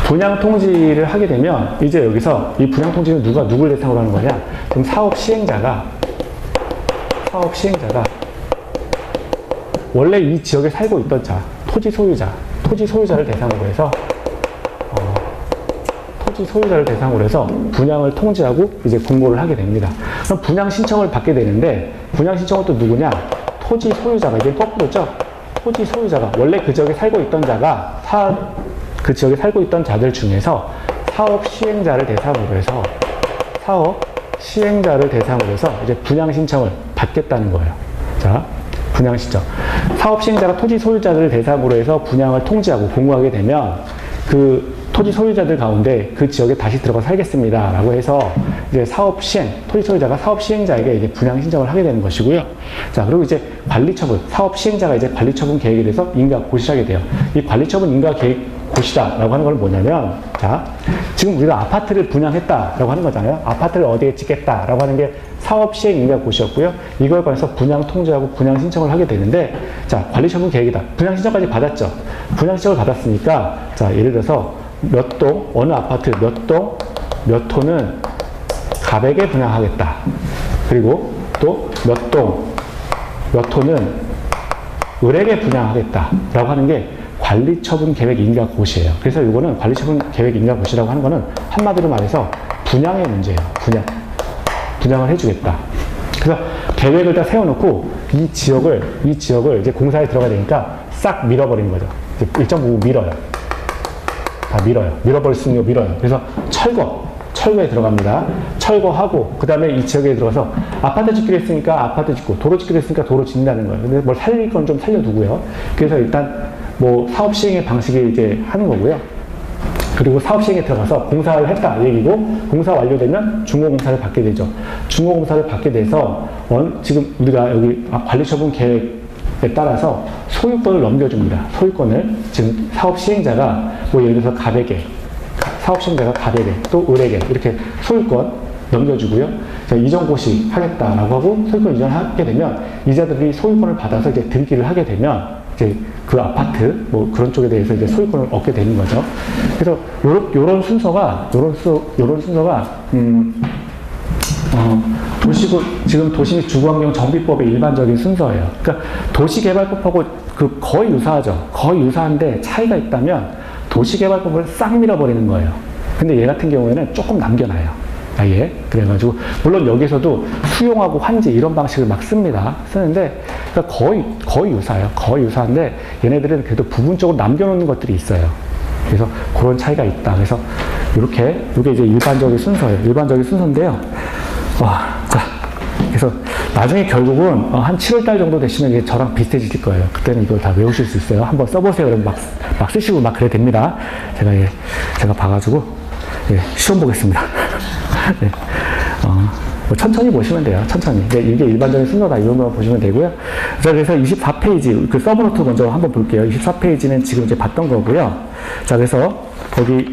분양 통지를 하게 되면 이제 여기서 이 분양 통지는 누굴 대상으로 하는 거냐? 그럼 사업 시행자가 원래 이 지역에 살고 있던 자, 토지 소유자를 대상으로 해서 분양을 통지하고 이제 공고를 하게 됩니다. 그럼 분양 신청을 받게 되는데, 분양 신청은 또 누구냐? 토지 소유자가, 이게 거꾸로죠? 토지 소유자가, 원래 그 지역에 살고 있던 자가, 그 지역에 살고 있던 자들 중에서 사업 시행자를 대상으로 해서 이제 분양 신청을 받겠다는 거예요. 자, 분양 신청. 사업 시행자가 토지 소유자들을 대상으로 해서 분양을 통지하고 공고하게 되면 그 토지 소유자들 가운데 그 지역에 다시 들어가 살겠습니다 라고 해서 이제 토지 소유자가 사업 시행자에게 이제 분양 신청을 하게 되는 것이고요. 자, 그리고 이제 관리처분, 사업 시행자가 이제 관리처분 계획에 대해서 인가 고시하게 돼요. 이 관리처분 인가 계획 고시다라고 하는 건 뭐냐면, 자, 지금 우리가 아파트를 분양했다라고 하는 거잖아요. 아파트를 어디에 짓겠다라고 하는 게 사업 시행 인가 고시였고요. 이걸 관해서 분양 통지하고 분양 신청을 하게 되는데, 자, 관리처분 계획이다. 분양 신청까지 받았죠. 분양 신청을 받았으니까, 자, 예를 들어서 몇 동, 어느 아파트 몇 동, 몇 호는 갑에게 분양하겠다. 그리고 또 몇 동, 몇 호는 을에게 분양하겠다. 라고 하는 게 관리처분 계획 인가 고시예요. 그래서 이거는 관리처분 계획 인가 고시라고 하는 거는 한마디로 말해서 분양의 문제예요. 분양을 해주겠다. 그래서 계획을 다 세워놓고 이 지역을 이제 공사에 들어가야 되니까 싹 밀어버리는 거죠. 일정 부분 밀어요. 다 밀어버릴 수 있는 거 밀어요. 그래서 철거에 들어갑니다. 철거하고, 그 다음에 이 지역에 들어가서 아파트 짓기로 했으니까 아파트 짓고, 도로 짓기로 했으니까 도로 짓는다는 거예요. 근데 뭘 살릴 건 좀 살려두고요. 그래서 일단 뭐 사업 시행의 방식이 이제 하는 거고요. 그리고 사업 시행에 들어가서 공사를 했다 얘기고, 공사 완료되면 중고공사를 받게 되죠. 중고공사를 받게 돼서 지금 우리가 여기 관리처분 계획에 따라서 소유권을 넘겨줍니다. 소유권을 지금 사업 시행자가 뭐 예를 들어서 사업 시행자가 갑에게, 또 을에게 이렇게 소유권 넘겨주고요. 이전고시 하겠다라고 하고 소유권 이전하게 되면 이자들이 소유권을 받아서 이제 들기를 하게 되면 이제 그 아파트 뭐 그런 쪽에 대해서 이제 소유권을 얻게 되는 거죠. 그래서 요런 순서가 지금 도시 및 주거환경 정비법의 일반적인 순서예요. 그러니까 도시개발법하고 거의 유사하죠. 거의 유사한데 차이가 있다면 도시개발법을 싹 밀어버리는 거예요. 근데 얘 같은 경우에는 조금 남겨놔요. 아예. 그래가지고 물론 여기서도 수용하고 환지 이런 방식을 막 쓰는데 그러니까 거의 유사해요. 거의 유사한데 얘네들은 그래도 부분적으로 남겨놓는 것들이 있어요. 그래서 그런 차이가 있다. 그래서 이게 이제 일반적인 순서예요. 일반적인 순서인데요. 자, 그래서 나중에 결국은 한 7월달 정도 되시면 이게 저랑 비슷해질 거예요. 그때는 이걸 다 외우실 수 있어요. 한번 써보세요. 그러면 막 쓰시고 막 그래야 됩니다. 제가 봐가지고 시험 보겠습니다. 네. 뭐 천천히 보시면 돼요. 천천히. 이게 일반적인 순서다. 이런 거 보시면 되고요. 자, 그래서 24페이지, 그 서브노트 먼저 한번 볼게요. 24페이지는 지금 이제 봤던 거고요. 자, 그래서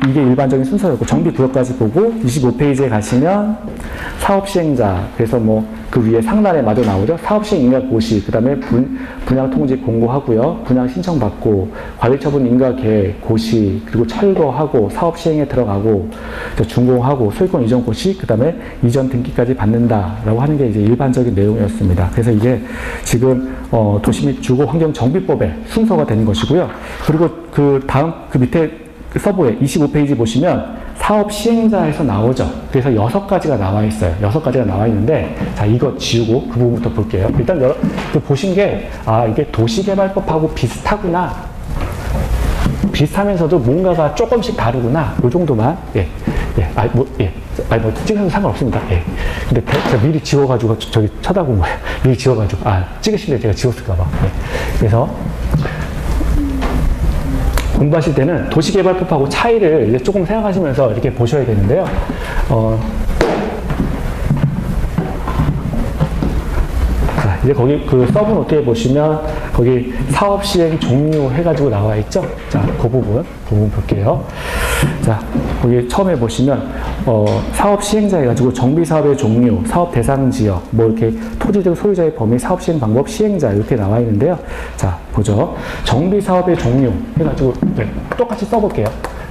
이게 일반적인 순서였고, 정비구역까지 보고, 25페이지에 가시면 사업시행자, 그래서 뭐 그 위에 상단에 마저 나오죠. 사업시행 인가 고시, 그 다음에 분양 통지 공고하고요. 분양 신청받고, 관리처분 인가 계획 고시, 그리고 철거하고, 사업시행에 들어가고, 준공하고, 소유권 이전 고시, 그 다음에 이전 등기까지 받는다라고 하는 게 이제 일반적인 내용이었습니다. 그래서 이게 지금 도시 및 주거환경정비법의 순서가 되는 것이고요. 그리고 그 밑에 서부에 25페이지 보시면 사업 시행자에서 나오죠. 그래서 6가지가 나와 있어요. 6가지가 나와 있는데, 자, 이거 지우고 그 부분부터 볼게요. 일단 보신 게, 이게 도시개발법하고 비슷하구나. 비슷하면서도 뭔가가 조금씩 다르구나. 요 정도만. 뭐 찍으셔도 상관없습니다. 예. 근데 제가 미리 지워가지고 저기 쳐다본 거예요. 미리 지워가지고. 찍으실 때 제가 지웠을까봐. 예. 그래서 공부하실 때는 도시개발법하고 차이를 이제 조금 생각하시면서 이렇게 보셔야 되는데요. 자, 이제 거기 그 서브노트에 보시면 거기 사업 시행 종료 해가지고 나와 있죠. 자, 그 부분 볼게요. 자, 거기 처음에 보시면 사업 시행자 해가지고 정비 사업의 종류, 사업 대상 지역, 뭐 이렇게 토지 등 소유자의 범위, 사업 시행 방법, 시행자 이렇게 나와 있는데요. 자, 보죠. 정비 사업의 종류 해가지고 똑같이 써볼게요.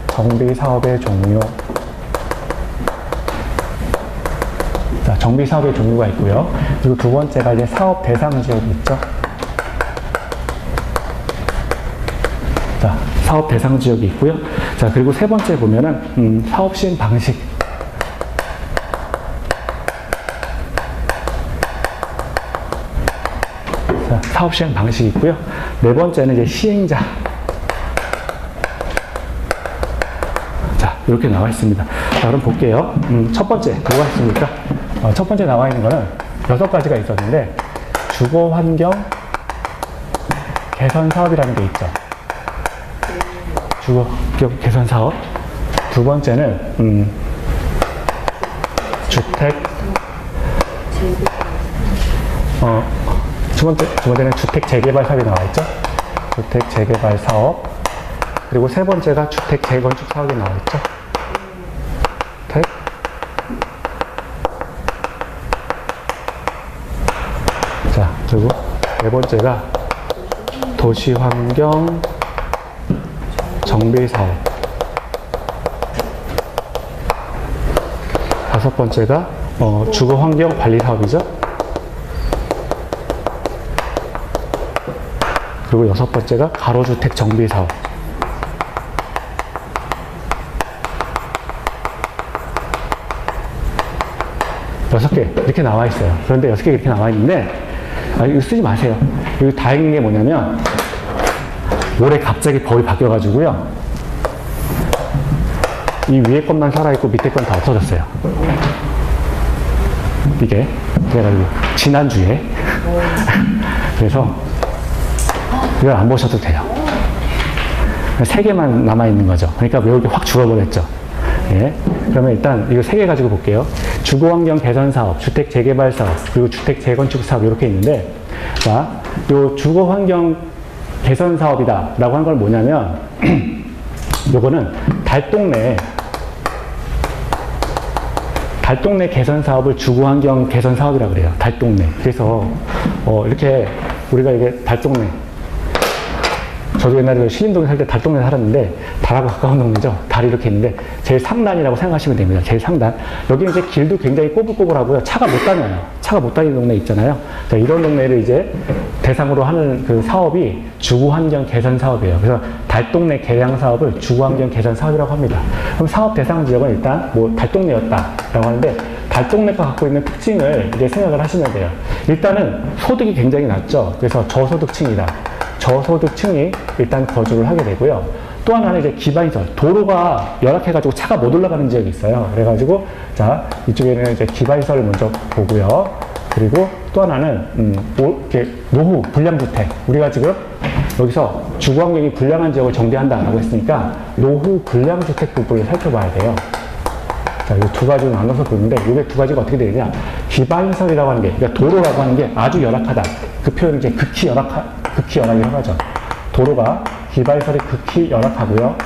정비 사업의 종류. 자, 정비 사업의 종류가 있고요. 그리고 두 번째가 이제 사업 대상 지역이 있죠. 자, 사업 대상 지역이 있고요. 자, 그리고 세 번째 보면은 사업 시행 방식. 자, 사업 시행 방식이 있고요. 네 번째는 이제 시행자. 자, 이렇게 나와 있습니다. 자, 그럼 볼게요. 첫 번째 뭐가 있습니까? 첫 번째 나와 있는 거는 6가지가 있었는데 주거 환경 개선 사업이라는 게 있죠. 주거 환경 개선 사업. 두 번째는 주택 두 번째는 주택 재개발 사업이 나와 있죠. 주택 재개발 사업. 그리고 세 번째가 주택 재건축 사업이 나와 있죠. 주택 자, 그리고 네 번째가 도시환경 정비사업. 다섯 번째가 주거환경관리사업이죠. 그리고 여섯 번째가 가로주택 정비사업. 여섯 개 이렇게 나와 있어요. 그런데 6개 이렇게 나와 있는데 이거 쓰지 마세요. 이거 다행인 게 뭐냐면 올해 갑자기 법이 바뀌어가지고요. 이 위에 것만 살아있고 밑에 건 다 없어졌어요. 이게 그래가지고 지난주에 그래서 이걸 안 보셔도 돼요. 3개만 남아있는 거죠. 그러니까 외우기 확 줄어버렸죠. 예. 그러면 일단 이거 3개 가지고 볼게요. 주거환경 개선사업, 주택 재개발 사업, 그리고 주택 재건축 사업 이렇게 있는데, 자, 요 주거환경 개선사업이다 라고 한 건 뭐냐면 요거는 달동네 개선사업을 주거환경 개선사업이라고 그래요. 달동네. 그래서 이렇게 우리가 이게 달동네, 저도 옛날에 신림동에 살 때 달동네 살았는데 달하고 가까운 동네죠. 달이 이렇게 있는데 제일 상단이라고 생각하시면 됩니다. 제일 상단. 여기 이제 길도 굉장히 꼬불꼬불하고요. 차가 못 다녀요. 차가 못 다니는 동네 있잖아요. 자, 이런 동네를 이제 대상으로 하는 그 사업이 주거환경 개선 사업이에요. 그래서 달동네 개량 사업을 주거환경 개선 사업이라고 합니다. 그럼 사업 대상 지역은 일단 뭐 달동네였다라고 하는데 달동네가 갖고 있는 특징을 이제 생각을 하시면 돼요. 일단은 소득이 굉장히 낮죠. 그래서 저소득층이다. 저소득층이 일단 거주를 하게 되고요. 또 하나는 이제 기반시설, 도로가 열악해가지고 차가 못 올라가는 지역이 있어요. 그래가지고 자, 이쪽에는 이제 기반시설을 먼저 보고요. 그리고 또 하나는 이렇게 노후 불량주택. 우리가 지금 여기서 주거환경이 불량한 지역을 정비한다라고 했으니까 노후 불량주택 부분을 살펴봐야 돼요. 자, 이 두 가지로 나눠서 보는데 이게 두 가지가 어떻게 되느냐? 기반시설이라고 하는 게, 그러니까 도로라고 하는 게 아주 열악하다. 그 표현이 이제 극히 열악이라고 하죠. 도로가 기반시설이 극히 열악하고요.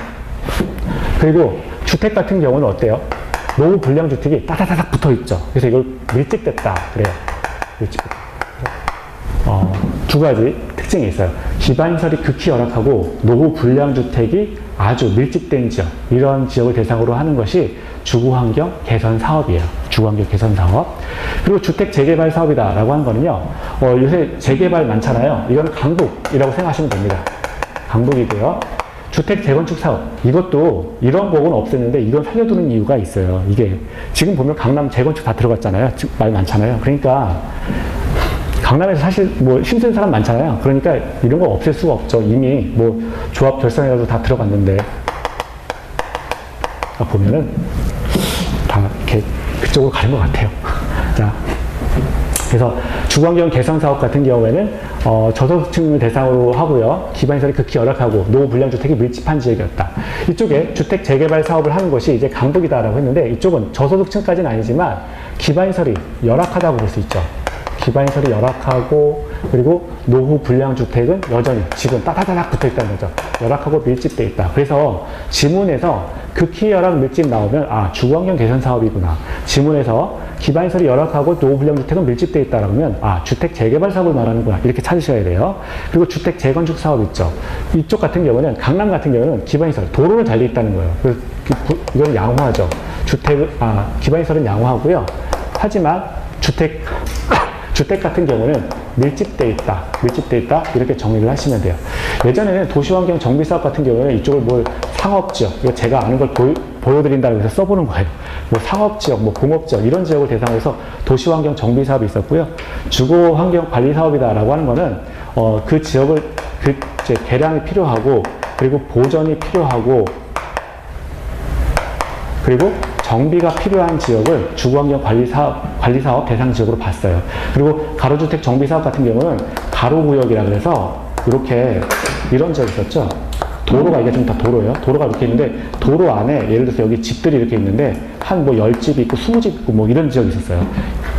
그리고 주택 같은 경우는 어때요? 노후 불량 주택이 따다다닥 붙어 있죠. 그래서 이걸 밀집됐다 그래요. 밀집됐다. 두 가지 특징이 있어요. 기반시설이 극히 열악하고 노후 불량 주택이 아주 밀집된 지역, 이런 지역을 대상으로 하는 것이 주거환경 개선 사업이에요. 주거환경 개선 사업. 그리고 주택 재개발 사업이다라고 하는 거는요. 요새 재개발 많잖아요. 이건 강북이라고 생각하시면 됩니다. 강북이고요. 주택 재건축 사업, 이것도 이런 부분 없앴는데 이건 살려두는 이유가 있어요. 이게 지금 보면 강남 재건축 다 들어갔잖아요. 말 많잖아요. 그러니까 강남에서 사실 뭐 힘쓴 사람 많잖아요. 그러니까 이런 거 없앨 수가 없죠. 이미 뭐 조합 결성해가지고 다 들어갔는데 보면은 다 이렇게 그쪽으로 가는 것 같아요. 자, 그래서 주거환경 개선 사업 같은 경우에는 저소득층을 대상으로 하고요. 기반시설이 극히 열악하고 노후 불량주택이 밀집한 지역이었다. 이쪽에 주택 재개발 사업을 하는 것이 이제 강북이다라고 했는데 이쪽은 저소득층까지는 아니지만 기반시설이 열악하다고 볼 수 있죠. 기반시설이 열악하고 그리고 노후 불량주택은 여전히 지금 따다다닥 붙어있다는 거죠. 열악하고 밀집되어 있다. 그래서 지문에서 극히 열악 밀집 나오면 주거환경 개선 사업이구나. 지문에서 기반시설이 열악하고 노후 불량주택은 밀집되어 있다라고 하면 주택 재개발 사업을 말하는구나. 이렇게 찾으셔야 돼요. 그리고 주택 재건축 사업 있죠. 이쪽 같은 경우는 강남 같은 경우는 기반시설 도로를 달려 있다는 거예요. 그래서 이건 양호하죠. 기반시설은 양호하고요. 하지만 주택 같은 경우는 밀집돼 있다, 이렇게 정리를 하시면 돼요. 예전에는 도시환경 정비사업 같은 경우는 이쪽을 뭘 상업지역, 이거 제가 아는 걸 보여드린다고 해서 써보는 거예요. 뭐 상업지역, 뭐 공업지역, 이런 지역을 대상으로 해서 도시환경 정비사업이 있었고요. 주거환경관리사업이다라고 하는 거는, 그 지역을, 이제 개량이 필요하고, 그리고 보전이 필요하고, 그리고 정비가 필요한 지역을 주거환경관리사업 대상 지역으로 봤어요. 그리고 가로주택 정비사업 같은 경우는 가로구역이라 그래서 이렇게 이런 지역이 있었죠. 도로가 이게 좀 다 도로예요. 도로가 이렇게 있는데 도로 안에 예를 들어서 여기 집들이 이렇게 있는데 한 뭐 10집이 있고 20집 있고 뭐 이런 지역이 있었어요.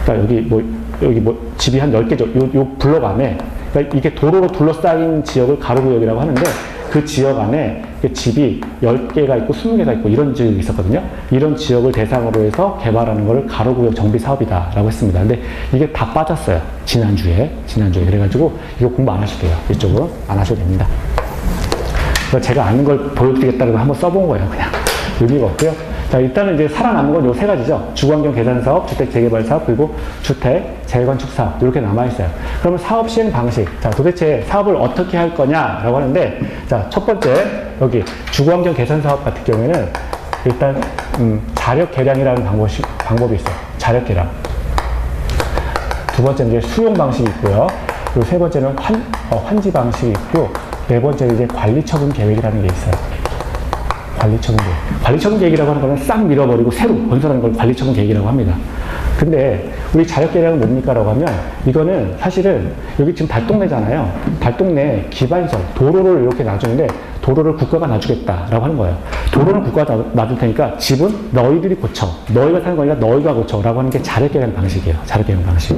그러니까 여기 뭐 집이 한 10개, 요 블록 안에, 그러니까 이게 도로로 둘러싸인 지역을 가로구역이라고 하는데 그 지역 안에 집이 10개가 있고 20개가 있고 이런 지역이 있었거든요. 이런 지역을 대상으로 해서 개발하는 것을 가로구역 정비사업이다라고 했습니다. 근데 이게 다 빠졌어요. 지난주에. 그래가지고 이거 공부 안 하셔도 돼요. 이쪽은 안 하셔도 됩니다. 그래서 제가 아는 걸 보여드리겠다고 한번 써본 거예요. 그냥 의미가 없고요. 자, 일단은 이제 살아남은 건 요 세 가지죠. 주거환경 개선 사업, 주택 재개발 사업, 그리고 주택 재건축 사업, 이렇게 남아있어요. 그러면 사업 시행 방식. 자, 도대체 사업을 어떻게 할 거냐라고 하는데, 자, 첫 번째, 여기 주거환경 개선 사업 같은 경우에는 일단, 자력 개량이라는 방법이 있어요. 자력 개량. 두 번째는 이제 수용 방식이 있고요. 그리고 세 번째는 환지 방식이 있고, 네 번째는 이제 관리처분 계획이라는 게 있어요. 관리처분 계획. 관리처분 계획이라고 하는 거는 싹 밀어버리고 새로 건설하는 걸 관리처분 계획이라고 합니다. 근데 우리 자력계량은 뭡니까? 라고 하면 이거는 사실은 여기 지금 달동네잖아요. 달동네 기반설, 도로를 이렇게 놔주는데 도로를 국가가 놔주겠다라고 하는 거예요. 도로는 국가가 놔줄 테니까 집은 너희들이 고쳐. 너희가 사는 거니까 너희가 고쳐. 라고 하는 게 자력계량 방식이에요. 자력계량 방식.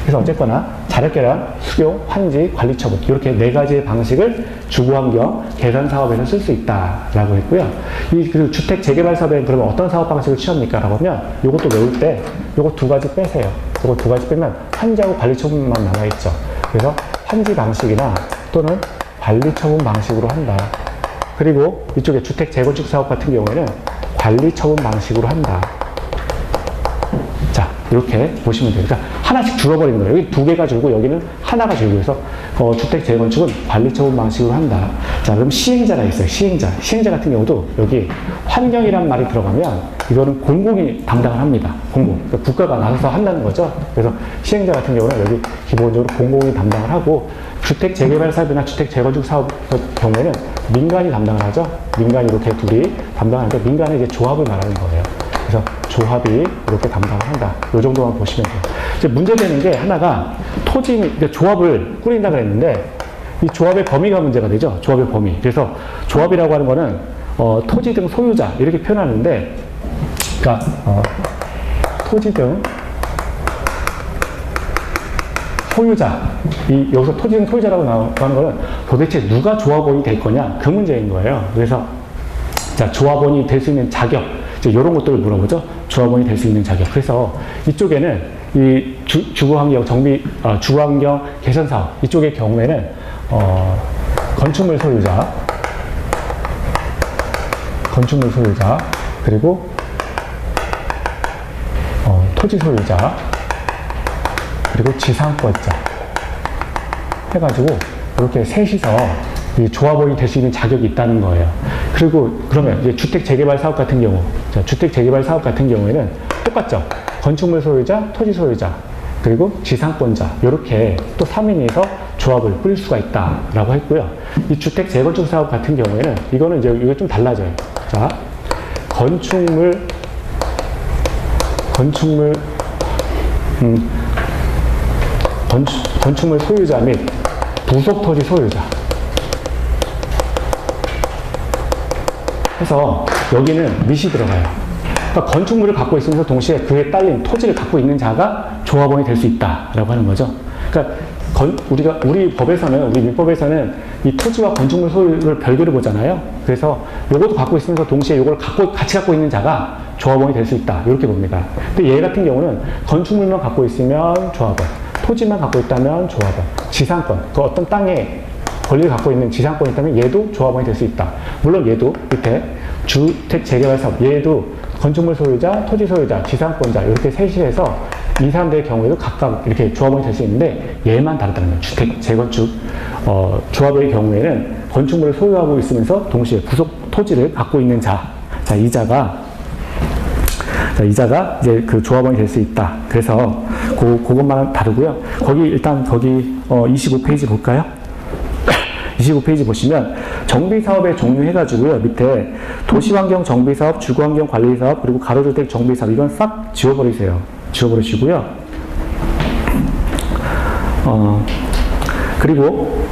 그래서 어쨌거나 자력계량, 수용, 환지, 관리처분 이렇게 네 가지의 방식을 주거환경 개선 사업에서 쓸 수 있다라고 했고요. 그리고 주택 재개발 사업에 그러면 어떤 사업 방식을 취합니까? 라고 하면 이것도 외울 때 요거 두 가지 빼세요. 요거 두 가지 빼면 환지하고 관리처분만 남아있죠. 그래서 환지 방식이나 또는 관리처분 방식으로 한다. 그리고 이쪽에 주택 재건축 사업 같은 경우에는 관리처분 방식으로 한다. 자, 이렇게 보시면 돼요. 그러니까 하나씩 줄어버리는 거예요. 여기 두 개가 줄고 여기는 하나가 줄고 해서 주택 재건축은 관리처분 방식으로 한다. 자, 그럼 시행자가 있어요. 시행자 같은 경우도 여기 환경이란 말이 들어가면 이거는 공공이 담당을 합니다. 공공. 그러니까 국가가 나서서 한다는 거죠. 그래서 시행자 같은 경우는 여기 기본적으로 공공이 담당을 하고 주택 재개발 사업이나 주택 재건축 사업 경우에는 민간이 담당을 하죠. 민간이 이렇게 둘이 담당하는데 민간은 이제 조합을 말하는 거예요. 그래서 조합이 이렇게 담당을 한다. 이 정도만 보시면 돼요. 이제 문제되는 게 하나가 그러니까 조합을 꾸린다 그랬는데 이 조합의 범위가 문제가 되죠. 조합의 범위. 그래서 조합이라고 하는 거는 토지 등 소유자 이렇게 표현하는데 그러니까 토지 등 소유자, 여기서 토지 등 소유자라고 나오는 거는 도대체 누가 조합원이 될 거냐? 그 문제인 거예요. 그래서, 자, 조합원이 될 수 있는 자격, 이런 것들을 물어보죠. 조합원이 될 수 있는 자격. 그래서 이쪽에는 이 주거환경 주거환경 개선 사업, 이쪽의 경우에는, 건축물 소유자, 그리고, 토지 소유자, 그리고 지상권자 해가지고 이렇게 셋이서 이 조합원이 될 수 있는 자격이 있다는 거예요. 그리고 그러면 이제 주택 재개발 사업 같은 경우, 자, 주택 재개발 사업 같은 경우에는 똑같죠. 건축물 소유자, 토지 소유자, 그리고 지상권자 이렇게 또 3인이서 조합을 꾸릴 수가 있다라고 했고요. 이 주택 재건축 사업 같은 경우에는 이거는 이제 이거 좀 달라져요. 자, 건축물 소유자 및 부속 토지 소유자 해서 여기는 밋이 들어가요. 그러니까 건축물을 갖고 있으면서 동시에 그에 딸린 토지를 갖고 있는 자가 조합원이 될 수 있다라고 하는 거죠. 그러니까 우리 법에서는, 우리 민법에서는 이 토지와 건축물 소유를 별개로 보잖아요. 그래서 요것도 갖고 있으면서 동시에 요걸 같이 갖고 있는 자가 조합원이 될 수 있다. 이렇게 봅니다. 근데 얘 같은 경우는 건축물만 갖고 있으면 조합원, 토지만 갖고 있다면 조합원, 지상권, 그 어떤 땅에 권리를 갖고 있는 지상권이 있다면 얘도 조합원이 될 수 있다. 물론 얘도 밑에 주택 재개발 사업, 얘도 건축물 소유자, 토지 소유자, 지상권자 이렇게 셋이 해서 이 사람들의 경우에도 각각 이렇게 조합원이 될 수 있는데 얘만 다르다는 거예요. 주택 재건축 조합의 경우에는 건축물을 소유하고 있으면서 동시에 부속 토지를 갖고 있는 자, 이자가 이제 그 조합원이 될 수 있다. 그래서 그것만 다르고요. 일단 거기 25페이지 볼까요? 25페이지 보시면 정비사업의 종류 해가지고요. 밑에 도시환경 정비사업, 주거환경 관리사업, 그리고 가로주택 정비사업 이건 싹 지워버리세요. 지워버리시고요. 그리고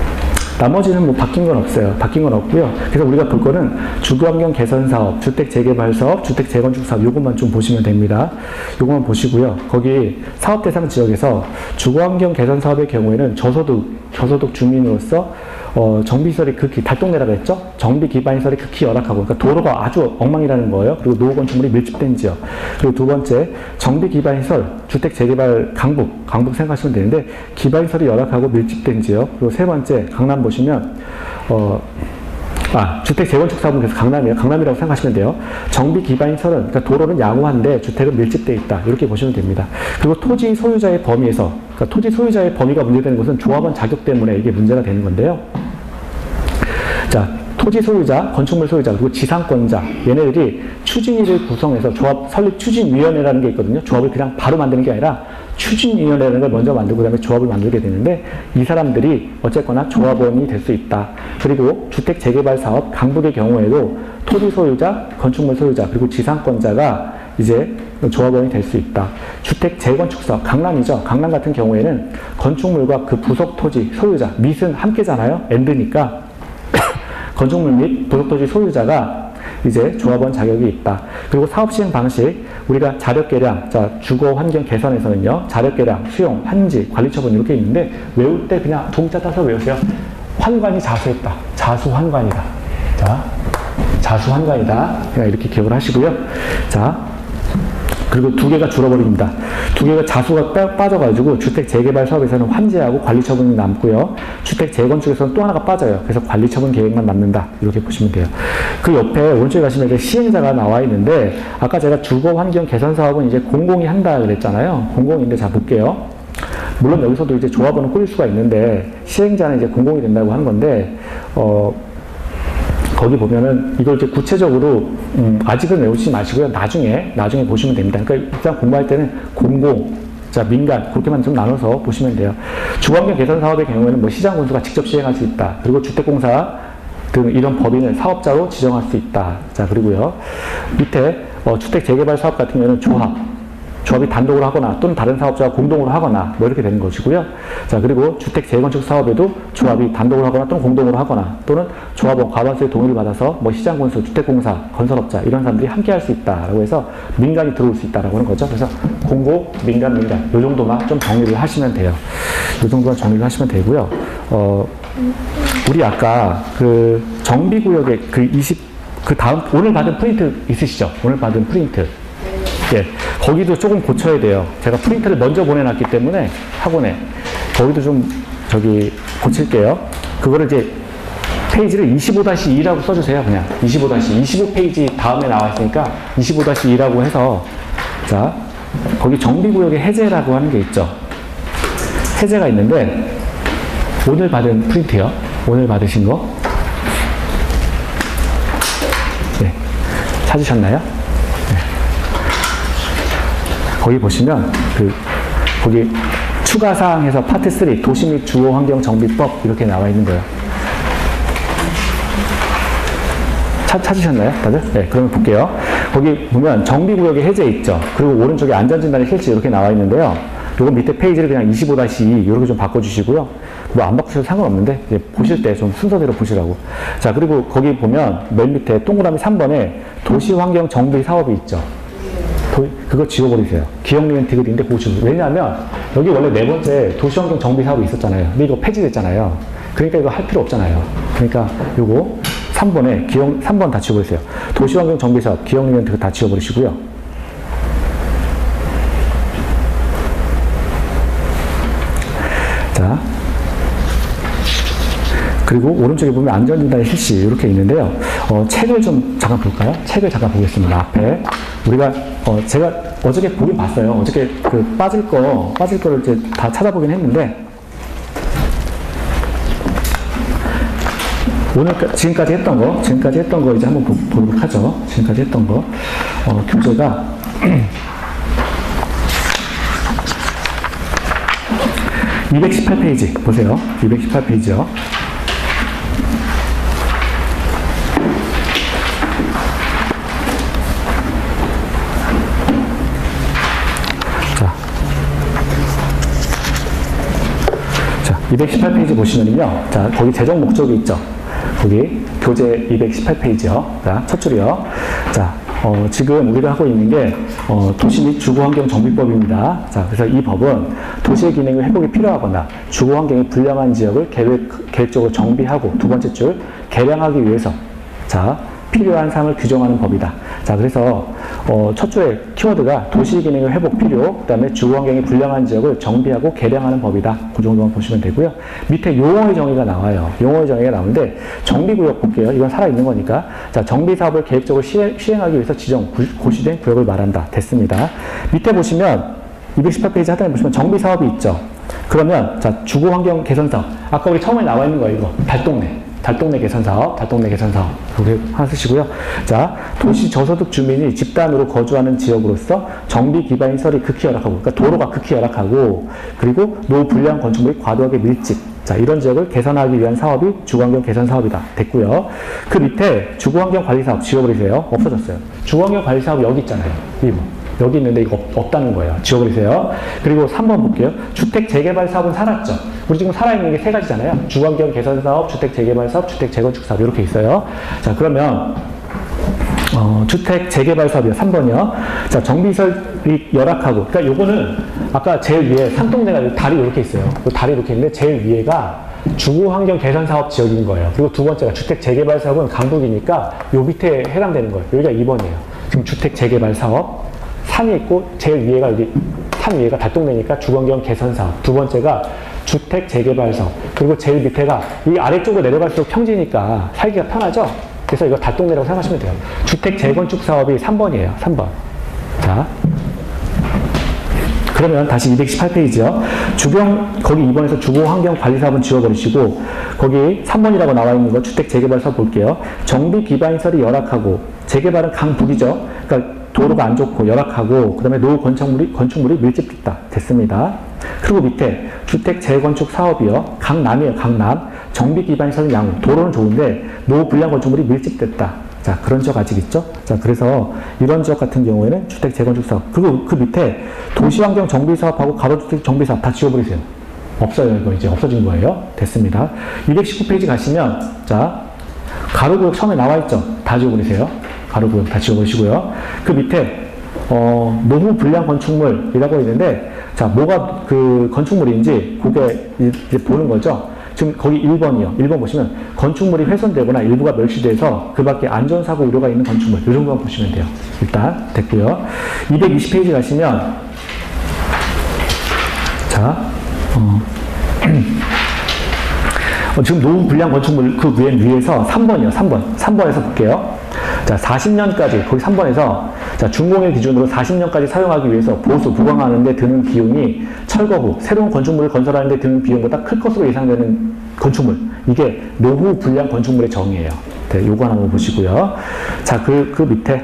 나머지는 뭐 바뀐 건 없어요. 바뀐 건 없고요. 그래서 우리가 볼 거는 주거환경 개선사업, 주택재개발사업, 주택재건축사업 요것만 좀 보시면 됩니다. 요것만 보시고요. 거기 사업대상 지역에서 주거환경 개선사업의 경우에는 저소득 주민으로서 정비시설이 극히 달동네라고 했죠? 정비 기반시설이 극히 열악하고, 그러니까 도로가 아주 엉망이라는 거예요. 그리고 노후 건축물이 밀집된 지역. 그리고 두 번째, 정비 기반시설, 주택 재개발 강북 생각하시면 되는데, 기반시설이 열악하고 밀집된 지역. 그리고 세 번째, 강남 보시면, 주택 재건축 사업은 그래서 강남이에요. 강남이라고 생각하시면 돼요. 정비 기반시설은, 그러니까 도로는 양호한데 주택은 밀집되어 있다. 이렇게 보시면 됩니다. 그리고 토지 소유자의 범위에서, 그러니까 토지 소유자의 범위가 문제되는 것은 조합원 자격 때문에 이게 문제가 되는 건데요. 자, 토지 소유자, 건축물 소유자, 그리고 지상권자, 얘네들이 추진위를 구성해서 조합 설립 추진위원회라는 게 있거든요. 조합을 그냥 바로 만드는 게 아니라 추진위원회라는 걸 먼저 만들고 그다음에 조합을 만들게 되는데 이 사람들이 어쨌거나 조합원이 될 수 있다. 그리고 주택 재개발 사업 강북의 경우에도 토지 소유자, 건축물 소유자, 그리고 지상권자가 이제 조합원이 될 수 있다. 주택 재건축 사업, 강남이죠. 강남 같은 경우에는 건축물과 그 부속 토지 소유자, 밋은 함께잖아요. 엔드니까 건축물 및 부속 토지 소유자가 이제 조합원 자격이 있다. 그리고 사업 시행 방식, 우리가 자력 개량, 주거 환경 개선에서는요, 자력 개량, 수용, 환지, 관리 처분 이렇게 있는데 외울 때 그냥 동자 따서 외우세요. 환관이 자수했다. 자수환관이다. 자, 자수환관이다. 그냥 이렇게 기억을 하시고요. 자, 그리고 두 개가 줄어버립니다. 두 개가 자수가 빠져가지고 주택 재개발 사업에서는 환지하고 관리 처분이 남고요. 주택 재건축에서는 또 하나가 빠져요. 그래서 관리 처분 계획만 남는다. 이렇게 보시면 돼요. 그 옆에 오른쪽에 가시면 이제 시행자가 나와 있는데 아까 제가 주거 환경 개선 사업은 이제 공공이 한다 그랬잖아요. 공공인데 자 볼게요. 물론 여기서도 이제 조합원은 꾸릴 수가 있는데 시행자는 이제 공공이 된다고 하는 건데 거기 보면은 이걸 이제 구체적으로 아직은 외우지 마시고요. 나중에 보시면 됩니다. 그러니까 일단 공부할 때는 공공, 민간 그렇게만 좀 나눠서 보시면 돼요. 주거환경 개선 사업의 경우에는 뭐 시장 군수가 직접 시행할 수 있다. 그리고 주택공사 등 이런 법인을 사업자로 지정할 수 있다. 자, 그리고요. 밑에 주택 재개발 사업 같은 경우에는 조합이 단독으로 하거나 또는 다른 사업자가 공동으로 하거나 뭐 이렇게 되는 것이고요. 자, 그리고 주택 재건축 사업에도 조합이 단독으로 하거나 또는 공동으로 하거나 또는 조합원 과반수의 동의를 받아서 뭐 시장군수, 주택공사, 건설업자 이런 사람들이 함께 할 수 있다라고 해서 민간이 들어올 수 있다라고 하는 거죠. 그래서 공고, 민간 요 정도만 좀 정리를 하시면 돼요. 요 정도만 정리를 하시면 되고요. 우리 아까 그 정비구역의 그 다음 오늘 받은 프린트 있으시죠? 오늘 받은 프린트. 예, 거기도 조금 고쳐야 돼요. 제가 프린트를 먼저 보내놨기 때문에 학원에 거기도 좀 고칠게요. 그거를 이제 페이지를 25-2라고 써주세요. 그냥 25-25페이지 다음에 나와 있으니까 25-2라고 해서 자 거기 정비구역의 해제라고 하는 게 있죠. 해제가 있는데 오늘 받은 프린트요. 오늘 받으신 거 네, 찾으셨나요? 거기 보시면 거기 추가사항에서 파트 3 도시 및 주거환경정비법 이렇게 나와 있는 거예요. 찾으셨나요? 다들? 네, 그러면 볼게요. 거기 보면 정비구역의 해제 있죠. 그리고 오른쪽에 안전진단의 실시 이렇게 나와 있는데요. 요거 밑에 페이지를 그냥 25-2 이렇게 좀 바꿔주시고요. 뭐 안 바꾸셔도 상관없는데 이제 보실 때 좀 순서대로 보시라고. 자, 그리고 거기 보면 맨 밑에 동그라미 3번에 도시환경정비사업이 있죠. 그거 지워버리세요. 기억리은 디귿인데 그거 지워버리세요. 왜냐하면 여기 원래 네 번째 도시환경 정비 사업이 있었잖아요. 근데 이거 폐지됐잖아요. 그러니까 이거 할 필요 없잖아요. 그러니까 요거 3번에 3번 다 지워버리세요. 도시환경 정비 사업 기억리은 디귿 다 지워버리시고요. 자, 그리고 오른쪽에 보면 안전진단의 실시 이렇게 있는데요. 책을 좀 잠깐 볼까요? 책을 잠깐 보겠습니다. 앞에 우리가 제가 어저께 보긴 봤어요. 어저께 그 빠질 거를 이제 다 찾아보긴 했는데, 오늘, 지금까지 했던 거 이제 한번 보도록 하죠. 지금까지 했던 거. 교재가, 218페이지, 보세요. 218페이지요. 자, 218페이지 보시면요. 자, 거기 재정 목적이 있죠. 거기 교재 218페이지요. 자, 첫 줄이요. 자, 지금 우리가 하고 있는 게 도시 및 주거환경 정비법입니다. 자, 그래서 이 법은 도시의 기능의 회복이 필요하거나 주거환경이 불량한 지역을 계획적으로 정비하고, 두 번째 줄, 개량하기 위해서 자, 필요한 사항을 규정하는 법이다. 자, 그래서 첫 줄에 키워드가 도시 기능의 회복 필요, 그 다음에 주거환경이 불량한 지역을 정비하고 개량하는 법이다. 그 정도만 보시면 되고요. 밑에 용어의 정의가 나와요. 용어의 정의가 나오는데, 정비구역 볼게요. 이건 살아있는 거니까. 자, 정비사업을 계획적으로 시행하기 위해서 고시된 구역을 말한다. 됐습니다. 밑에 보시면 218페이지 하단에 보시면 정비사업이 있죠. 그러면 자, 주거환경 개선사업. 아까 우리 처음에 나와 있는 거예요. 이거 달동네 개선사업. 여기 하나 쓰시고요. 자, 도시 저소득 주민이 집단으로 거주하는 지역으로서 정비 기반 시설이 극히 열악하고, 그러니까 도로가 극히 열악하고, 그리고 노불량 건축물이 과도하게 밀집. 자, 이런 지역을 개선하기 위한 사업이 주거환경 개선 사업이다. 됐고요. 그 밑에 주거환경 관리 사업 지워버리세요. 없어졌어요. 주거환경 관리 사업 여기 있잖아요. 여기 있는데 이거 없다는 거예요. 지워버리세요. 그리고 3번 볼게요. 주택 재개발 사업은 살았죠. 우리 지금 살아있는 게 세 가지잖아요. 주거환경 개선 사업, 주택 재개발 사업, 주택 재건축 사업 이렇게 있어요. 자, 그러면 주택 재개발 사업이요. 3번이요. 자, 정비시설이 열악하고, 그러니까 요거는 아까 제일 위에 산동네가 다리 이렇게 있어요. 다리 이렇게 있는데 제일 위에가 주거환경 개선 사업 지역인 거예요. 그리고 두 번째가 주택 재개발 사업은 강북이니까 요 밑에 해당되는 거예요. 여기가 2번이에요. 지금 주택 재개발 사업, 산이 있고 제일 위에가 여기 산 위에가 달동네니까 주거환경 개선 사업. 두 번째가 주택 재개발 사업. 그리고 제일 밑에가 이 아래쪽으로 내려갈수록 평지니까 살기가 편하죠. 그래서 이거 달동네라고 생각하시면 돼요. 주택 재건축 사업이 3번이에요. 3번. 자, 그러면 다시 218페이지요. 거기 2번에서 주거환경관리사업은 지워버리시고, 거기 3번이라고 나와 있는 거 주택 재개발 사업 볼게요. 정비 기반시설이 열악하고, 재개발은 강북이죠. 그러니까 도로가 안 좋고 열악하고, 그 다음에 노후 건축물이 밀집됐다. 됐습니다. 그리고 밑에 주택 재건축 사업이요. 강남이에요. 강남. 정비 기반시설은 양호. 도로는 좋은데 노후 불량 건축물이 밀집됐다. 자, 그런 지역 아직 있죠? 자, 그래서 이런 지역 같은 경우에는 주택 재건축 사업. 그리고 그 밑에 도시환경 정비 사업하고 가로주택 정비 사업 다 지워버리세요. 없어요. 이거 이제 없어진 거예요. 됐습니다. 219페이지 가시면, 자, 가로구역 처음에 나와 있죠? 다 지워버리세요. 가로구역 다 지워버리시고요. 그 밑에 노후 불량 건축물이라고 있는데, 자, 뭐가 그 건축물인지 그게 이제 보는 거죠. 지금 거기 1번이요. 1번 보시면 건축물이 훼손되거나 일부가 멸시돼서 그 밖에 안전사고 우려가 있는 건축물. 이 정도만 보시면 돼요. 일단 됐고요. 220페이지 가시면, 자, 지금 노후 불량 건축물 그 위에서 3번이요. 3번에서 볼게요. 자, 40년까지, 거기 3번에서, 자, 준공일 기준으로 40년까지 사용하기 위해서 보수, 보강하는 데 드는 비용이 철거 후 새로운 건축물을 건설하는 데 드는 비용보다 클 것으로 예상되는 건축물. 이게 노후 불량 건축물의 정의예요. 네, 요거 하나 한번 보시고요. 자, 그 밑에,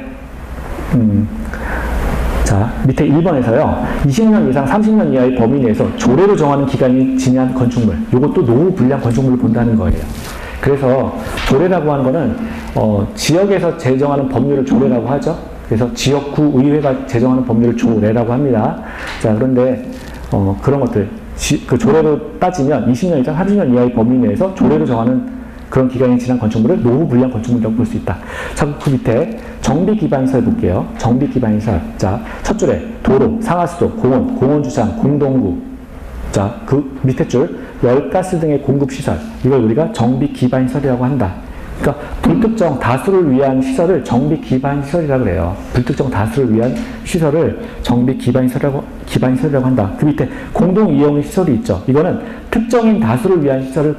자, 밑에 1번에서요. 20년 이상 30년 이하의 범위 내에서 조례로 정하는 기간이 지난 건축물. 요것도 노후 불량 건축물을 본다는 거예요. 그래서 조례라고 하는 거는 지역에서 제정하는 법률을 조례라고 하죠. 그래서 지역구 의회가 제정하는 법률을 조례라고 합니다. 자, 그런데 그런 것들 그 조례로 따지면 20년 이상 30년 이하의 범위 내에서 조례로 정하는 그런 기간이 지난 건축물을 노후 불량 건축물이라고 볼 수 있다. 자, 그 밑에 정비 기반시설 볼게요. 정비 기반시설. 자, 첫 줄에 도로, 상하수도, 공원주차장, 공동구. 자, 그 밑에 줄 열가스 등의 공급시설. 이걸 우리가 정비 기반시설이라고 한다. 그러니까 불특정 다수를 위한 시설을 정비 기반시설이라고 그래요. 불특정 다수를 위한 시설을 정비 기반시설이라고 한다. 그 밑에 공동이용 시설이 있죠. 이거는 특정인 다수를 위한 시설을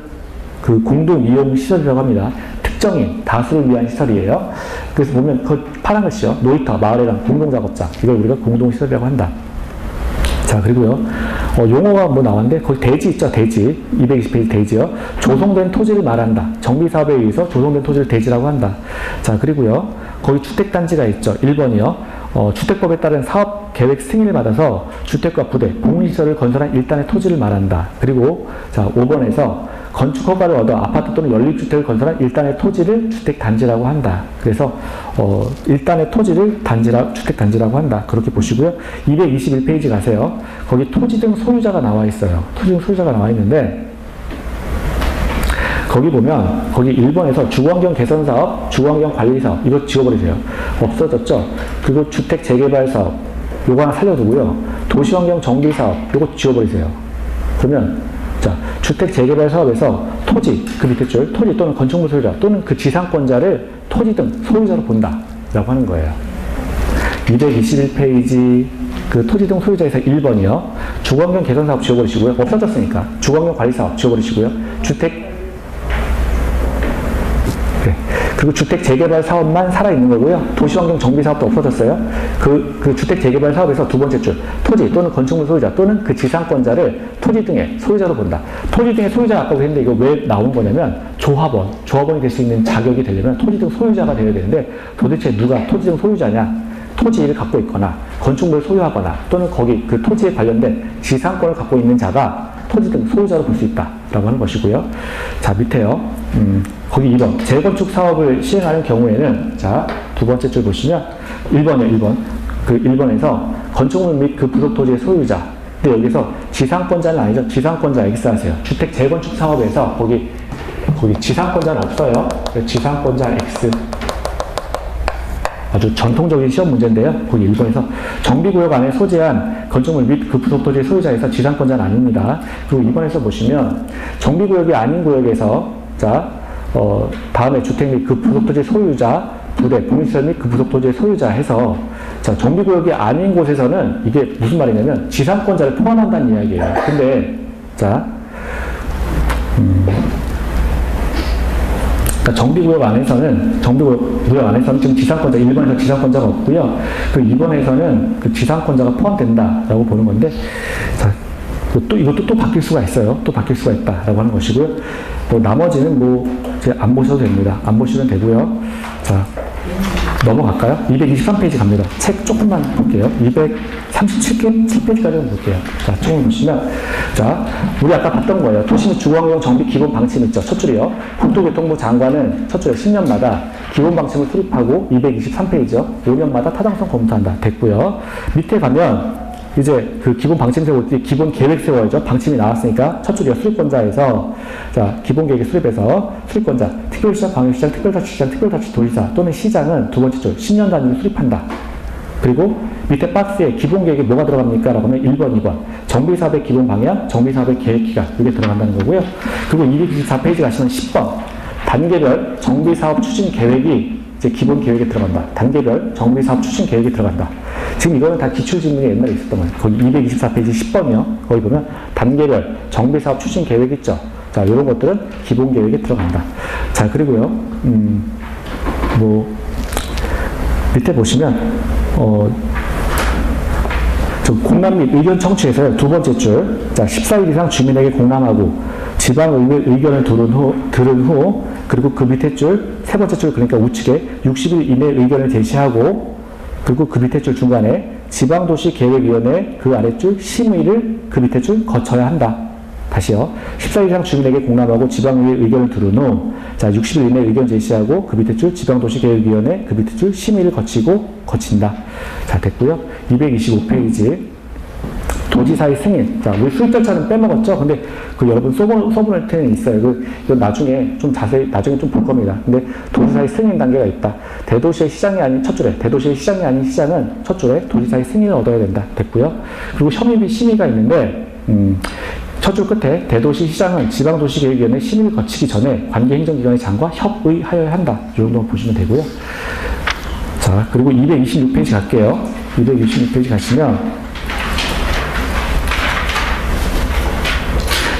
그 공동이용 시설이라고 합니다. 특정인, 다수를 위한 시설이에요. 그래서 보면 그 파란 글씨요. 놀이터, 마을회관, 공동작업장. 이걸 우리가 공동시설이라고 한다. 자, 그리고요. 용어가 뭐 나왔는데, 거기 대지 있죠, 대지. 220페이지 대지요. 조성된 토지를 말한다. 정비사업에 의해서 조성된 토지를 대지라고 한다. 자, 그리고요. 거기 주택단지가 있죠. 1번이요. 주택법에 따른 사업계획 승인을 받아서 주택과 부대, 공공시설을 건설한 일단의 토지를 말한다. 그리고, 자, 5번에서 건축허가를 얻어 아파트 또는 연립주택을 건설한 일단의 토지를 주택단지라고 한다. 그래서 일단의 토지를 주택단지라고 한다. 그렇게 보시고요. 221페이지 가세요. 거기 토지 등 소유자가 나와 있어요. 토지 등 소유자가 나와 있는데 거기 보면 거기 1번에서 주거환경 개선사업, 주거환경 관리사업 이거 지워버리세요. 없어졌죠? 그리고 주택 재개발 사업 요거 하나 살려두고요. 도시환경 정비사업 요거 지워버리세요. 그러면 자, 주택 재개발 사업에서 토지, 그 밑에 줄, 토지 또는 건축물 소유자 또는 그 지상권자를 토지 등 소유자로 본다. 라고 하는 거예요. 221페이지 그 토지 등 소유자에서 1번이요. 주거환경 개선 사업 지워버리시고요. 없어졌으니까. 주거환경 관리 사업 지워버리시고요. 그리고 주택 재개발 사업만 살아있는 거고요. 도시환경 정비 사업도 없어졌어요. 그 주택 재개발 사업에서 두 번째 줄, 토지 또는 건축물 소유자 또는 그 지상권자를 토지 등의 소유자로 본다. 토지 등의 소유자 아까 했는데 이거 왜 나온 거냐면 조합원이 될 수 있는 자격이 되려면 토지 등 소유자가 되어야 되는데 도대체 누가 토지 등 소유자냐? 토지를 갖고 있거나 건축물을 소유하거나 또는 거기 그 토지에 관련된 지상권을 갖고 있는 자가 토지 등 소유자로 볼 수 있다라고 하는 것이고요. 자, 밑에요. 거기 2번. 재건축 사업을 시행하는 경우에는, 자, 두 번째 줄 보시면, 1번이요, 1번. 그 1번에서 건축물 및 그 부속 토지의 소유자. 근데 여기서 지상권자는 아니죠. 지상권자 X 하세요. 주택 재건축 사업에서 거기 지상권자는 없어요. 지상권자 X. 아주 전통적인 시험 문제인데요. 거기 1번에서 정비구역 안에 소재한 건축물 및 그 부속 토지의 소유자에서 지상권자는 아닙니다. 그리고 2번에서 보시면 정비구역이 아닌 구역에서 자, 다음에 주택 및 그 부속 토지의 소유자, 부대, 공유시설 및 그 부속 토지의 소유자 해서 자, 정비구역이 아닌 곳에서는 이게 무슨 말이냐면 지상권자를 포함한다는 이야기예요. 근데 자, 정비구역 안에서는 지금 지상권자 1번에서 지상권자가 없고요. 그 2번에서는 그 지상권자가 포함된다라고 보는 건데, 자, 이것도 또 바뀔 수가 있어요. 또 바뀔 수가 있다라고 하는 것이고요. 나머지는 이제 안 보셔도 됩니다. 안 보시면 되고요. 자, 넘어갈까요? 223페이지 갑니다. 책 조금만 볼게요. 237페이지까지 볼게요. 자, 조금 보시면. 자, 우리 아까 봤던 거예요. 도시 및 주거환경 정비 기본 방침 있죠. 첫 줄이요. 국토교통부 장관은 첫 줄에 10년마다 기본 방침을 수립하고 223페이지요. 5년마다 타당성 검토한다. 됐고요. 밑에 가면 이제 그 기본 방침 세울 때 기본 계획 세워야죠. 방침이 나왔으니까 첫 줄이요. 수립권자에서 자, 기본 계획 수립해서 수립권자, 특별시장, 광역시장, 특별자치시장, 특별자치도지사 또는 시장은 두 번째 줄 10년 단위로 수립한다. 그리고 밑에 박스에 기본 계획에 뭐가 들어갑니까? 라고 하면 1번, 2번. 정비사업의 기본 방향, 정비사업의 계획기간 이게 들어간다는 거고요. 그리고 224페이지 가시면 10번. 단계별 정비사업 추진 계획이 이제 기본 계획에 들어간다. 단계별 정비사업 추진 계획에 들어간다. 지금 이거는 다 기출질문이 옛날에 있었던 거예요. 거기 224페이지 10번이요. 거기 보면 단계별 정비사업 추진 계획 있죠. 자, 이런 것들은 기본 계획에 들어간다. 자, 그리고요. 밑에 보시면 공람 및 의견 청취에서 두 번째 줄. 자, 14일 이상 주민에게 공람하고 지방의회 의견을 들은 후 그리고 그 밑에 줄, 세 번째 줄 그러니까 우측에 60일 이내 의견을 제시하고 그리고 그 밑에 줄 중간에 지방도시계획위원회 그 아래 줄 심의를 그 밑에 줄 거쳐야 한다. 다시요. 14일 이상 주민에게 공람하고 지방의회 의견을 들은 후 자, 60일 이내 의견 제시하고 그 밑에 줄 지방도시계획위원회 그 밑에 줄 심의를 거친다. 자, 됐고요. 225페이지 도지사의 승인. 자, 우리 수립 절차는 빼먹었죠? 근데 여러분 써볼 때는 있어요. 이거 나중에 좀 자세히, 나중에 좀 볼 겁니다. 근데 도지사의 승인 단계가 있다. 대도시의 시장이 아닌 첫 줄에, 대도시의 시장이 아닌 시장은 첫 줄에 도지사의 승인을 얻어야 된다. 됐고요. 그리고 협의비 심의가 있는데, 첫 줄 끝에 대도시 시장은 지방도시계획위원회 심의를 거치기 전에 관계행정기관의 장과 협의하여야 한다. 이 정도만 보시면 되고요. 자, 그리고 226페이지 갈게요. 226페이지 가시면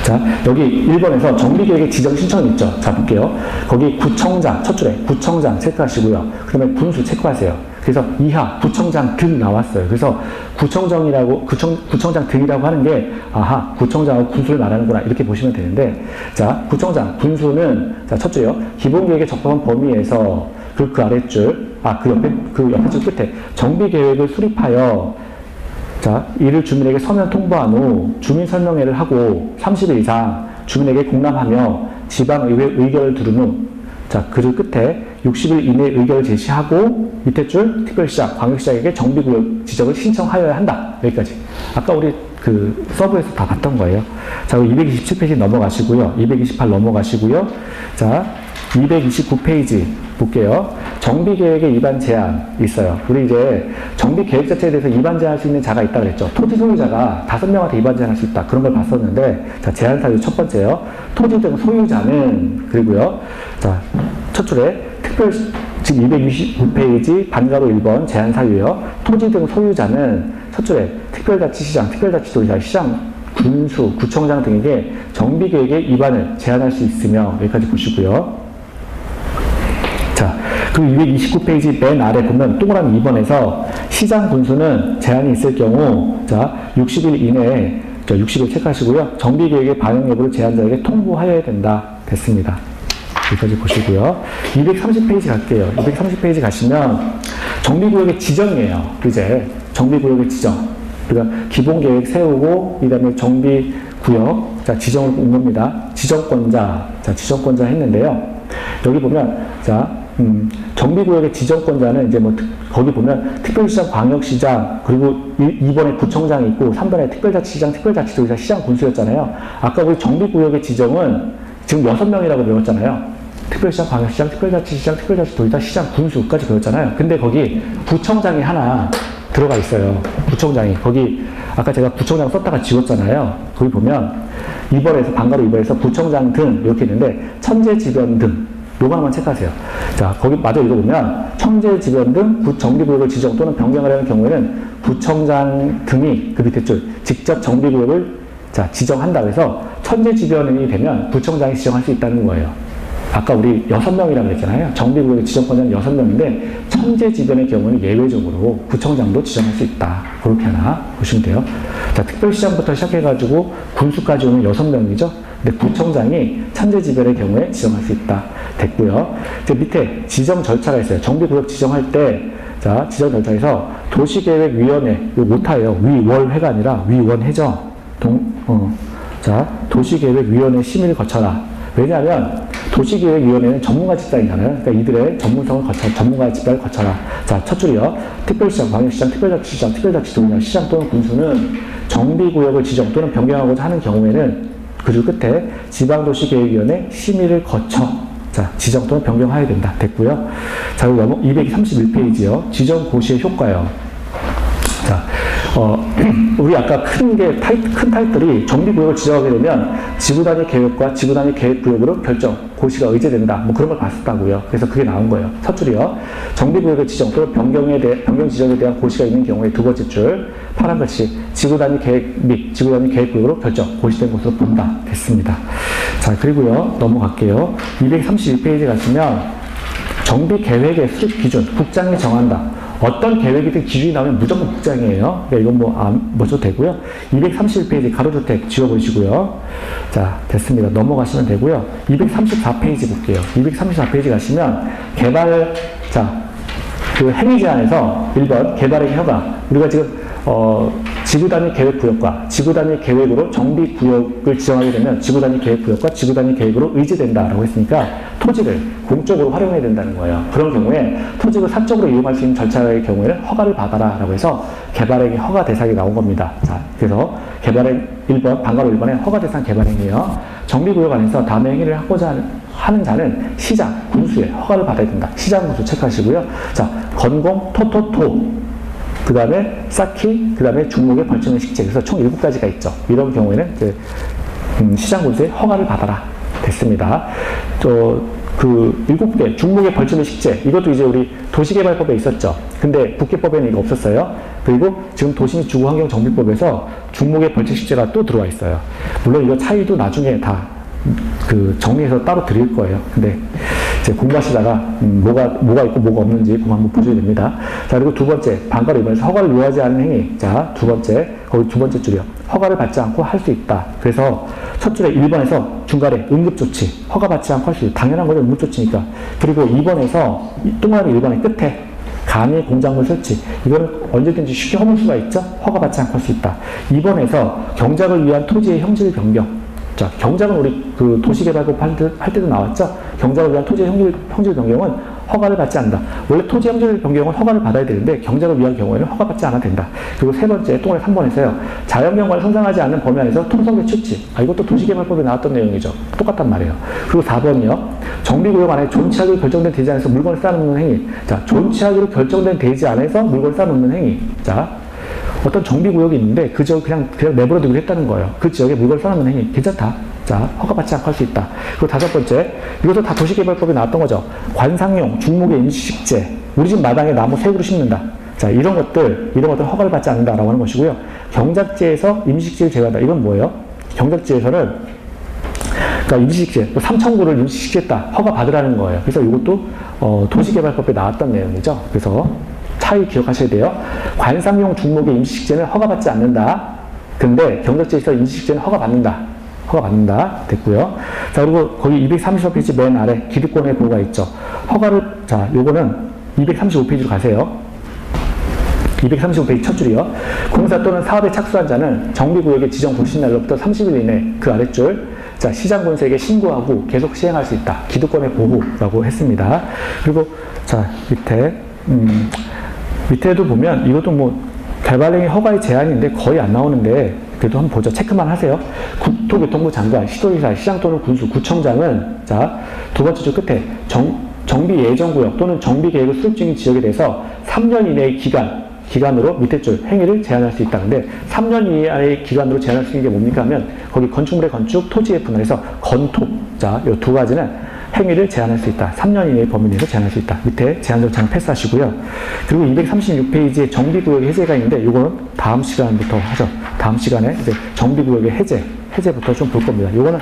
자, 여기 1번에서 정비계획의 지정 신청이 있죠. 자, 볼게요. 거기 구청장, 첫 줄에 구청장 체크하시고요. 그 다음에 군수 체크하세요. 그래서 이하 구청장 등 나왔어요. 그래서 구청장 등이라고 하는 게, 아하, 구청장하고 군수를 말하는구나. 이렇게 보시면 되는데, 자, 구청장, 군수는, 자, 첫 줄이요. 기본계획에 적합한 범위에서 그 아랫줄, 그 옆에 줄 끝에 정비계획을 수립하여 자, 이를 주민에게 서면 통보한 후 주민 설명회를 하고 30일 이상 주민에게 공람하며 지방의회 의결을 들은 후 자, 그 끝에 60일 이내에 의결을 제시하고 밑에 줄 특별시장, 광역시장에게 정비구역 지정을 신청하여야 한다. 여기까지. 아까 우리 그 서브에서 다 봤던 거예요. 자, 227페이지 넘어가시고요. 228 넘어가시고요. 자, 229페이지 볼게요. 정비계획의 위반 제한 있어요. 우리 이제 정비계획 자체에 대해서 위반 제한할 수 있는 자가 있다고 그랬죠. 토지 소유자가 5명한테 위반 제한할 수 있다. 그런 걸 봤었는데, 자, 제한 사유 첫 번째요. 토지 등 소유자는, 그리고요. 자, 첫 줄에 지금 229페이지 반가로 1번 제한 사유요. 토지 등 소유자는 첫 줄에 특별자치시장, 특별자치도지사, 시장, 군수, 구청장 등에게 정비계획의 위반을 제한할 수 있으며, 여기까지 보시고요. 자, 그 229페이지 맨 아래 보면 동그라미 2번에서 시장 군수는 제한이 있을 경우, 자, 60일 이내에, 60일 체크하시고요. 정비계획의 반영 여부를 제한자에게 통보하여야 된다. 됐습니다. 여기까지 보시고요. 230페이지 갈게요. 230페이지 가시면 정비구역의 지정이에요. 이제 정비구역의 지정. 그러니까 기본계획 세우고, 그 다음에 정비구역, 자, 지정을 온 겁니다. 지정권자, 자, 지정권자 했는데요. 여기 보면, 자, 정비구역의 지정권자는 이제 뭐, 거기 보면 특별시장, 광역시장, 그리고 2번에 구청장이 있고, 3번에 특별자치시장, 특별자치도지사, 시장 군수였잖아요. 아까 우리 정비구역의 지정은 지금 6명이라고 배웠잖아요. 특별시장, 광역시장, 특별자치시장, 특별자치도지사, 시장 군수까지 배웠잖아요. 근데 거기 부청장이 하나 들어가 있어요. 부청장이. 거기, 아까 제가 부청장 썼다가 지웠잖아요. 거기 보면, 2번에서, 방가로 2번에서 부청장 등, 이렇게 있는데, 천재지변 등. 요거 하나만 체크하세요. 자, 거기 마저 읽어보면, 천재지변 등 정비구역을 지정 또는 변경을 하는 경우에는 부청장 등이 그 밑에 줄, 직접 정비구역을 자, 지정한다. 그래서 천재지변이 되면 부청장이 지정할 수 있다는 거예요. 아까 우리 6명이라고 그랬잖아요. 정비구역의 지정권자는 6명인데, 천재지변의 경우는 예외적으로 구청장도 지정할 수 있다. 그렇게 하나 보시면 돼요. 자, 특별시장부터 시작해가지고 군수까지 오는 6명이죠. 근데 구청장이 천재지변의 경우에 지정할 수 있다. 됐고요. 이제 밑에 지정 절차가 있어요. 정비구역 지정할 때, 자, 지정 절차에서 도시계획위원회, 이거 못하예요. 위월회가 아니라 위원회죠. 자, 도시계획위원회 심의를 거쳐라. 왜냐하면 도시계획위원회는 전문가 집단이잖아요. 그러니까 이들의 전문성을 거쳐, 전문가 집단을 거쳐라. 자, 첫 줄이요. 특별시장, 광역시장, 특별자치시장, 특별자치도지사, 시장 또는 군수는 정비구역을 지정 또는 변경하고자 하는 경우에는 그리고 끝에 지방도시계획위원회 심의를 거쳐 자, 지정 또는 변경해야 된다. 됐고요. 자, 231페이지요. 지정 고시의 효과요. 자, 우리 아까 큰 타이틀이 정비구역을 지정하게 되면 지구단위 계획과 지구단위 계획구역으로 결정, 고시가 의제된다. 뭐 그런 걸 봤었다고요. 그래서 그게 나온 거예요. 첫 줄이요. 정비구역의 지정 또는 변경 지정에 대한 고시가 있는 경우에 두 번째 줄, 파란글씨, 지구단위 계획 및 지구단위 계획구역으로 결정, 고시된 것으로 본다. 됐습니다. 자, 그리고요. 넘어갈게요. 231페이지 가시면 정비계획의 수립 기준, 국장이 정한다. 어떤 계획이든 기준이 나오면 무조건 국장이에요. 그러니까 이건 뭐, 뭐 줘도 되고요. 231페이지 가로주택 지워보시고요. 자, 됐습니다. 넘어가시면 되고요. 234페이지 볼게요. 234페이지 가시면 자, 그 행위 제한에서 1번 개발의 허가. 우리가 지금, 지구단위 계획구역과 지구단위 계획으로 정비구역을 지정하게 되면 지구단위 계획구역과 지구단위 계획으로 의지된다라고 했으니까 토지를 공적으로 활용해야 된다는 거예요. 그런 경우에 토지를 사적으로 이용할 수 있는 절차의 경우에는 허가를 받아라라고 해서 개발행위 허가 대상이 나온 겁니다. 자, 그래서 개발행 1번, 방가로 1번에 허가 대상 개발행위요. 정비구역 안에서 다음의 행위를 하고자 하는 자는 시장, 군수의 허가를 받아야 된다. 시장, 군수 체크하시고요. 자, 건공, 토토토. 그 다음에 쌓기, 그 다음에 중목의 벌점의 식재. 그래서 총 7가지가 있죠. 이런 경우에는 이제 시장 군수의 허가를 받아라. 됐습니다. 그 7개 중목의 벌침의 식재, 이것도 이제 우리 도시개발법에 있었죠. 근데 국계법에는 이거 없었어요. 그리고 지금 도시 주거환경정비법에서 중목의 벌침 식재가 또 들어와 있어요. 물론 이거 차이도 나중에 다 그 정리해서 따로 드릴 거예요. 근데 이제 공부하시다가 뭐가 있고 뭐가 없는지 그거 한번 보셔야 됩니다. 자, 그리고 두 번째, 방과를 위반해서 허가를 요하지 않은 행위. 자, 두 번째 줄이요. 허가를 받지 않고 할 수 있다. 그래서 첫 줄에 1번에서 중간에 응급조치, 허가받지 않고 할 수 있다. 당연한 거죠. 응급조치니까. 그리고 2번에서 동그라미 1번의 끝에 간이 공작물 설치. 이거는 언제든지 쉽게 허물 수가 있죠. 허가받지 않고 할 수 있다. 2번에서 경작을 위한 토지의 형질 변경. 자, 경작은 우리 그 도시개발법 할 때도 나왔죠. 경작을 위한 토지의 형질 변경은 허가를 받지 않는다. 원래 토지 형질 변경은 허가를 받아야 되는데 경작을 위한 경우에는 허가받지 않아도 된다. 그리고 세 번째, 동그라미 3번에서요. 자연경관을 손상하지 않는 범위 안에서 통성의 취지. 이것도 도시개발법에 나왔던 내용이죠. 똑같단 말이에요. 그리고 4번이요. 정비구역 안에 존치하기로 결정된 대지 안에서 물건을 쌓아놓는 행위. 자, 존치하기로 결정된 대지 안에서 물건을 쌓아놓는 행위. 자, 어떤 정비구역이 있는데 그 지역 그냥 내버려두기로 했다는 거예요. 그 지역에 물건을 쌓아놓는 행위. 괜찮다. 자, 허가받지 않고 할 수 있다. 그리고 다섯 번째, 이것도 다 도시개발법에 나왔던 거죠. 관상용, 중목의 임시식재, 우리 집 마당에 나무 새 그루 심는다. 자, 이런 것들 허가를 받지 않는다라고 하는 것이고요. 경작지에서 임시식재를 제외한다. 이건 뭐예요? 경작지에서는, 그러니까 임시식재, 3,000구를 임시식재했다. 허가 받으라는 거예요. 그래서 이것도 도시개발법에 나왔던 내용이죠. 그래서 차이 기억하셔야 돼요. 관상용 중목의 임시식재는 허가받지 않는다. 근데 경작지에서 임시식재는 허가받는다. 됐고요. 자, 그리고 거기 235페이지 맨 아래 기득권의 보호가 있죠. 허가를, 자, 요거는 235페이지로 가세요. 235페이지 첫 줄이요. 공사 또는 사업에 착수한 자는 정비구역의 지정 도시 날로부터 30일 이내 그 아랫줄, 자, 시장군수에게 신고하고 계속 시행할 수 있다. 기득권의 보호라고 했습니다. 그리고, 자, 밑에도 보면 이것도 뭐 개발행위 허가의 제한인데 거의 안 나오는데 그래도 한번 보죠. 체크만 하세요. 국토교통부 장관, 시도지사, 시장 또는 군수, 구청장은, 자, 두 번째 줄 끝에 정비 예정구역 또는 정비 계획을 수립 중인 지역에 대해서 3년 이내의 기간으로 밑에 줄 행위를 제한할 수 있다는데 3년 이하의 기간으로 제한할 수 있는 게 뭡니까 하면 거기 건축물의 건축, 토지의 분할에서 건토. 자, 요 두 가지는 행위를 제한할 수 있다. 3년 이내의 범위 내에서 제한할 수 있다. 밑에 제한 절차는 패스하시고요. 그리고 236페이지에 정비구역의 해제가 있는데 이거는 다음 시간부터 하죠. 다음 시간에 이제 정비구역의 해제부터 좀 볼 겁니다. 이거는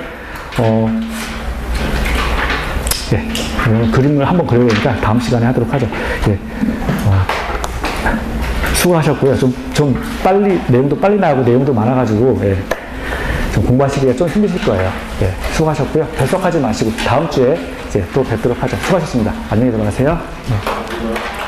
그림을 한번 그려야 되니까 다음 시간에 하도록 하죠. 예. 수고하셨고요. 좀 빨리 내용도 빨리 나오고 내용도 많아가지고 좀 공부하시기가 좀 힘드실 거예요. 예, 수고하셨고요. 결석하지 마시고 다음 주에 이제 또 뵙도록 하죠. 수고하셨습니다. 안녕히 들어가세요. 네.